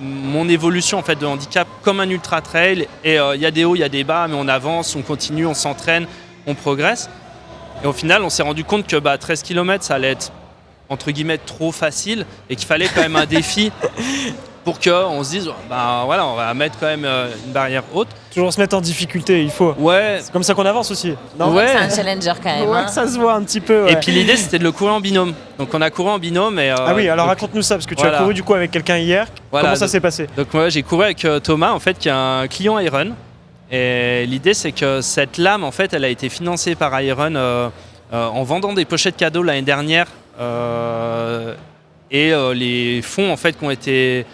mon évolution en fait de handicap comme un ultra trail. Et il y a des hauts, il y a des bas, mais on avance, on continue, on s'entraîne, on progresse. Et au final, on s'est rendu compte que 13 km, ça allait être entre guillemets trop facile et qu'il fallait quand même un défi pour qu'on se dise, on va mettre quand même une barrière haute. Toujours se mettre en difficulté, il faut. Ouais. C'est comme ça qu'on avance aussi. Non Ouais. C'est un challenger quand même. Ouais, hein. ça se voit un petit peu. Ouais. Et puis l'idée c'était de le courir en binôme. Donc on a couru en binôme. Et, Ah oui, alors donc, raconte-nous ça, parce que tu voilà. as couru du coup avec quelqu'un hier. Voilà, Comment ça donc- s'est passé? Donc moi j'ai couru avec Thomas en fait qui est un client Iron. Et l'idée c'est que cette lame en fait elle a été financée par Iron en vendant des pochettes cadeaux l'année dernière. Les fonds en fait qui ont été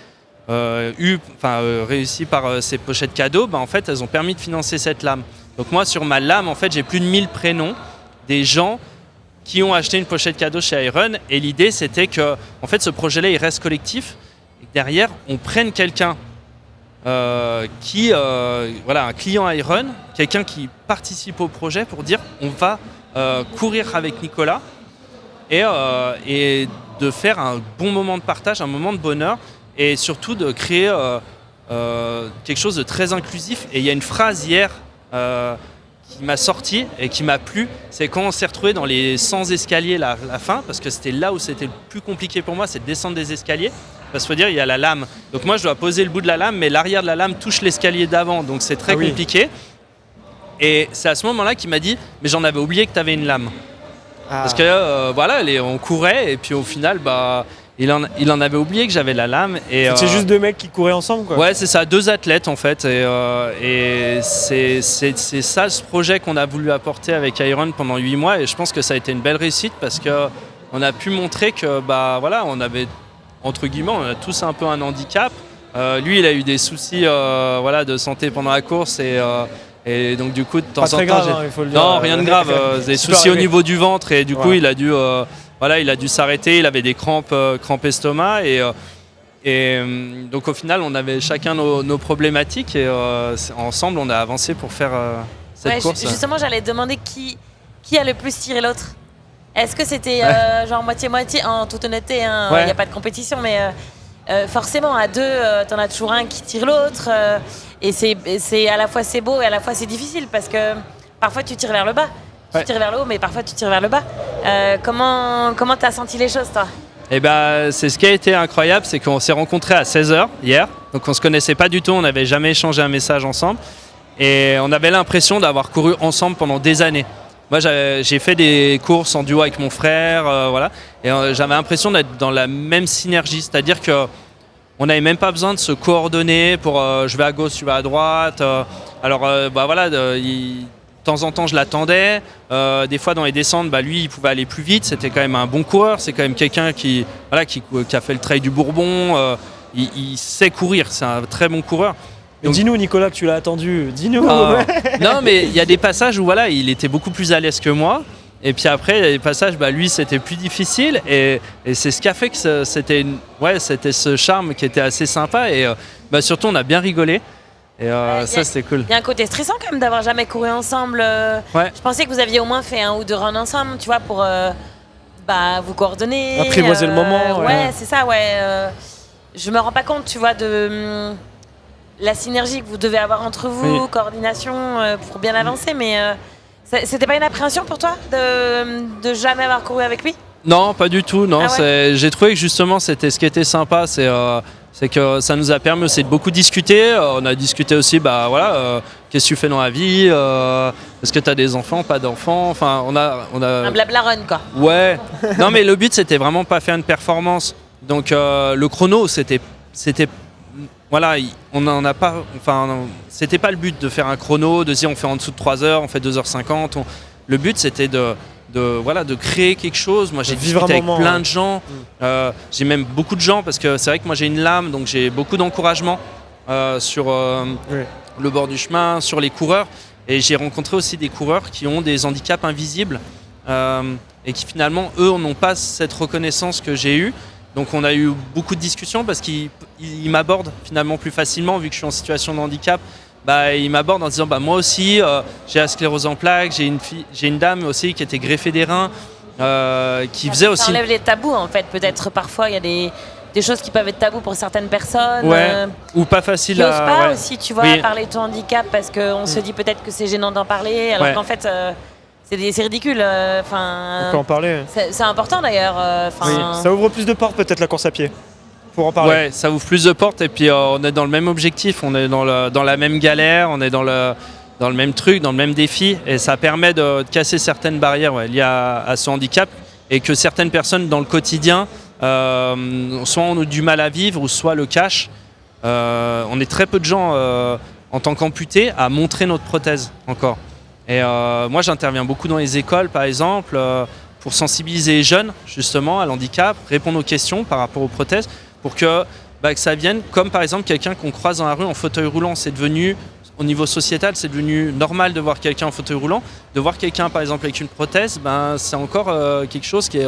réussis par ces pochettes cadeaux, en fait elles ont permis de financer cette lame. Donc moi sur ma lame en fait j'ai plus de 1000 prénoms des gens qui ont acheté une pochette cadeau chez Iron. Et l'idée c'était que en fait ce projet-là il reste collectif et que derrière on prenne quelqu'un un client Iron, quelqu'un qui participe au projet pour dire on va courir avec Nicolas et de faire un bon moment de partage, un moment de bonheur et surtout de créer quelque chose de très inclusif. Et il y a une phrase hier qui m'a sorti et qui m'a plu, c'est quand on s'est retrouvé dans les 100 escaliers la fin, parce que c'était là où c'était le plus compliqué pour moi, c'est de descendre des escaliers. Parce qu'il faut dire, il y a la lame. Donc moi, je dois poser le bout de la lame, mais l'arrière de la lame touche l'escalier d'avant, donc c'est très compliqué. Et c'est à ce moment-là qu'il m'a dit, mais j'en avais oublié que tu avais une lame. Parce que on courait et puis au final, il en avait oublié que j'avais la lame. C'est juste deux mecs qui couraient ensemble, quoi. Ouais, c'est ça, deux athlètes en fait. Et c'est ça ce projet qu'on a voulu apporter avec Iron pendant 8 mois. Et je pense que ça a été une belle réussite parce qu'on a pu montrer que on avait, entre guillemets, on a tous un peu un handicap. Lui, il a eu des soucis de santé pendant la course et donc du coup de temps en temps, il faut le dire. non, rien de grave, des soucis au niveau du ventre et du coup il a dû s'arrêter, il avait des crampes estomac et donc au final on avait chacun nos problématiques et ensemble on a avancé pour faire cette course. Justement, j'allais te demander qui a le plus tiré l'autre. Est-ce que c'était genre moitié-moitié? En toute honnêteté, il n'y a pas de compétition, mais forcément à deux, t'en as toujours un qui tire l'autre. Et c'est à la fois c'est beau et à la fois c'est difficile parce que parfois tu tires vers le bas, tu tires vers le haut, mais parfois tu tires vers le bas. Comment t'as senti les choses, toi? C'est ce qui a été incroyable, c'est qu'on s'est rencontrés à 16h hier, donc on se connaissait pas du tout, on n'avait jamais échangé un message ensemble et on avait l'impression d'avoir couru ensemble pendant des années. Moi j'ai fait des courses en duo avec mon frère, et j'avais l'impression d'être dans la même synergie, c'est-à-dire que on n'avait même pas besoin de se coordonner pour je vais à gauche, tu vas à droite. De temps en temps je l'attendais. Des fois dans les descentes, lui il pouvait aller plus vite. C'était quand même un bon coureur. C'est quand même quelqu'un qui a fait le trail du Bourbon. Il sait courir. C'est un très bon coureur. Donc, dis-nous Nicolas que tu l'as attendu. Dis-nous. Non mais il y a des passages où il était beaucoup plus à l'aise que moi. Et puis après, il y a des passages, lui, c'était plus difficile. Et c'est ce qui a fait que c'était ce charme qui était assez sympa. Et surtout, on a bien rigolé. Et ça, c'était cool. Il y a un côté stressant quand même d'avoir jamais couru ensemble. Je pensais que vous aviez au moins fait 1 ou 2 runs ensemble, tu vois, pour vous coordonner. Apprivoiser le moment. Ouais, c'est ça, ouais. Je me rends pas compte, tu vois, de la synergie que vous devez avoir entre vous, coordination pour bien avancer, mais... C'était pas une appréhension pour toi de jamais avoir couru avec lui? Non, pas du tout. Non, j'ai trouvé que justement c'était ce qui était sympa, c'est que ça nous a permis aussi de beaucoup discuter. On a discuté aussi, qu'est-ce que tu fais dans la vie, est-ce que tu as des enfants, pas d'enfants. Enfin, on a un blabla run, quoi. Ouais. Non, mais le but c'était vraiment pas faire une performance. Donc le chrono, c'était on n'en a pas. C'était pas le but de faire un chrono, de dire on fait en dessous de 3 heures, on fait 2h50. Le but c'était de créer quelque chose. Moi j'ai discuté avec plein de gens. J'ai même beaucoup de gens parce que c'est vrai que moi j'ai une lame, donc j'ai beaucoup d'encouragement. sur le bord du chemin, sur les coureurs. Et j'ai rencontré aussi des coureurs qui ont des handicaps invisibles et qui finalement, eux, n'ont pas cette reconnaissance que j'ai eue. Donc on a eu beaucoup de discussions parce qu'ils m'abordent finalement plus facilement vu que je suis en situation de handicap. Ils m'abordent en disant moi aussi j'ai la sclérose en plaques, j'ai une dame aussi qui était greffée des reins, qui faisait aussi... Ça enlève les tabous en fait, peut-être parfois il y a des choses qui peuvent être tabous pour certaines personnes. Ou pas facile qui n'osent pas aussi, tu vois, oui. parler de ton handicap parce qu'on se dit peut-être que c'est gênant d'en parler, alors qu'en fait c'est ridicule. On peut en parler. C'est important d'ailleurs. Oui. Ça ouvre plus de portes peut-être la course à pied. Pour en parler. Ouais, ça ouvre plus de portes et puis on est dans le même objectif, on est dans la même galère, on est dans le même truc, dans le même défi et ça permet de casser certaines barrières liées à ce handicap et que certaines personnes dans le quotidien soit ont du mal à vivre ou soit le cachent. On est très peu de gens en tant qu'amputés à montrer notre prothèse encore. Et moi j'interviens beaucoup dans les écoles par exemple pour sensibiliser les jeunes justement à l'handicap, répondre aux questions par rapport aux prothèses pour que ça vienne comme par exemple quelqu'un qu'on croise dans la rue en fauteuil roulant. C'est devenu, au niveau sociétal, c'est devenu normal de voir quelqu'un en fauteuil roulant. De voir quelqu'un par exemple avec une prothèse, c'est encore quelque chose qui est,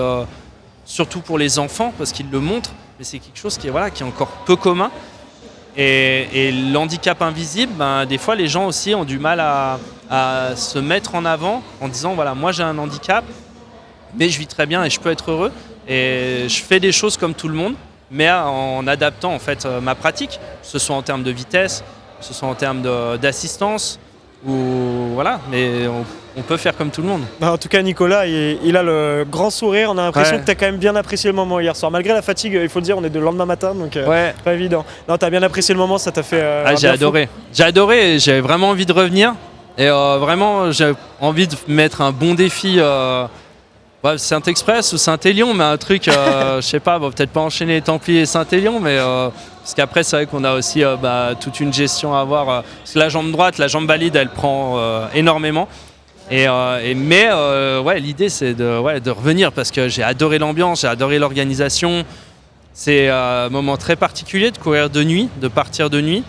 surtout pour les enfants parce qu'ils le montrent, mais c'est quelque chose qui est encore peu commun. Et l'handicap invisible, des fois les gens aussi ont du mal à se mettre en avant en disant moi j'ai un handicap, mais je vis très bien et je peux être heureux. Et je fais des choses comme tout le monde, mais en adaptant en fait ma pratique, que ce soit en termes de vitesse, que ce soit en termes d'assistance, mais on peut faire comme tout le monde. En tout cas Nicolas, il a le grand sourire, on a l'impression que tu as quand même bien apprécié le moment hier soir. Malgré la fatigue, il faut le dire, on est de lendemain matin, donc pas évident. Non, tu as bien apprécié le moment, ça t'a fait... j'ai adoré. J'ai adoré et j'ai vraiment envie de revenir. Et vraiment, j'ai envie de mettre un bon défi... Saint-Express ou Saint-Élion, mais un truc, je sais pas, peut-être pas enchaîner les Templiers et Saint-Élion, mais parce qu'après c'est vrai qu'on a aussi toute une gestion à avoir. Parce que la jambe droite, la jambe valide, elle prend énormément. Mais l'idée c'est de revenir parce que j'ai adoré l'ambiance, j'ai adoré l'organisation. C'est un moment très particulier de courir de nuit, de partir de nuit.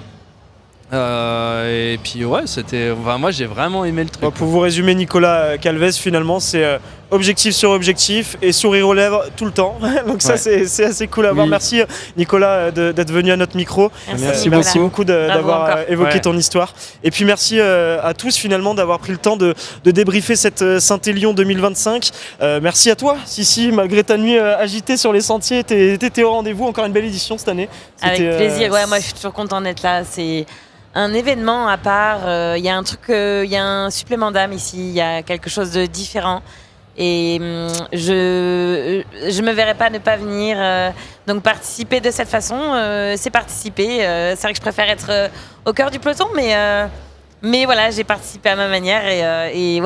Et puis moi j'ai vraiment aimé le truc. Pour vous résumer, Nicolas Calvez, finalement c'est objectif sur objectif et sourire aux lèvres tout le temps. Donc ça c'est assez cool à voir. Oui. Merci Nicolas d'être venu à notre micro. Merci beaucoup d'avoir évoqué ton histoire. Et puis merci à tous finalement d'avoir pris le temps de débriefer cette Saint-Élion 2025. Merci à toi Sissi, malgré ta nuit agitée sur les sentiers, t'étais au rendez-vous. Encore une belle édition cette année. Avec plaisir, moi je suis toujours contente d'être là. C'est un événement à part, il y a un truc, il y a un supplément d'âme ici, il y a quelque chose de différent et je me verrais pas ne pas venir, donc participer de cette façon, c'est participer. C'est vrai que je préfère être au cœur du peloton, mais voilà, j'ai participé à ma manière et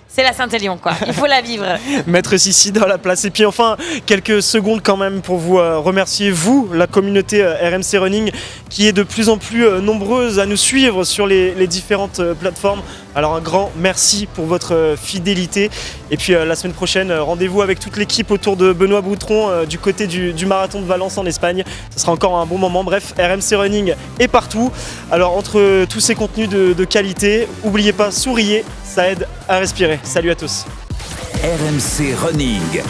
c'est la Saint-Élion, quoi. Il faut la vivre. Mettre Sissi dans la place. Et puis enfin, quelques secondes quand même pour vous remercier, vous, la communauté RMC Running, qui est de plus en plus nombreuse à nous suivre sur les différentes plateformes. Alors un grand merci pour votre fidélité. Et puis la semaine prochaine, rendez-vous avec toute l'équipe autour de Benoît Boutron du côté du marathon de Valence en Espagne. Ce sera encore un bon moment. Bref, RMC Running est partout. Alors entre tous ces contenus de qualité, n'oubliez pas, souriez, ça aide à respirer. Salut à tous. RMC Running.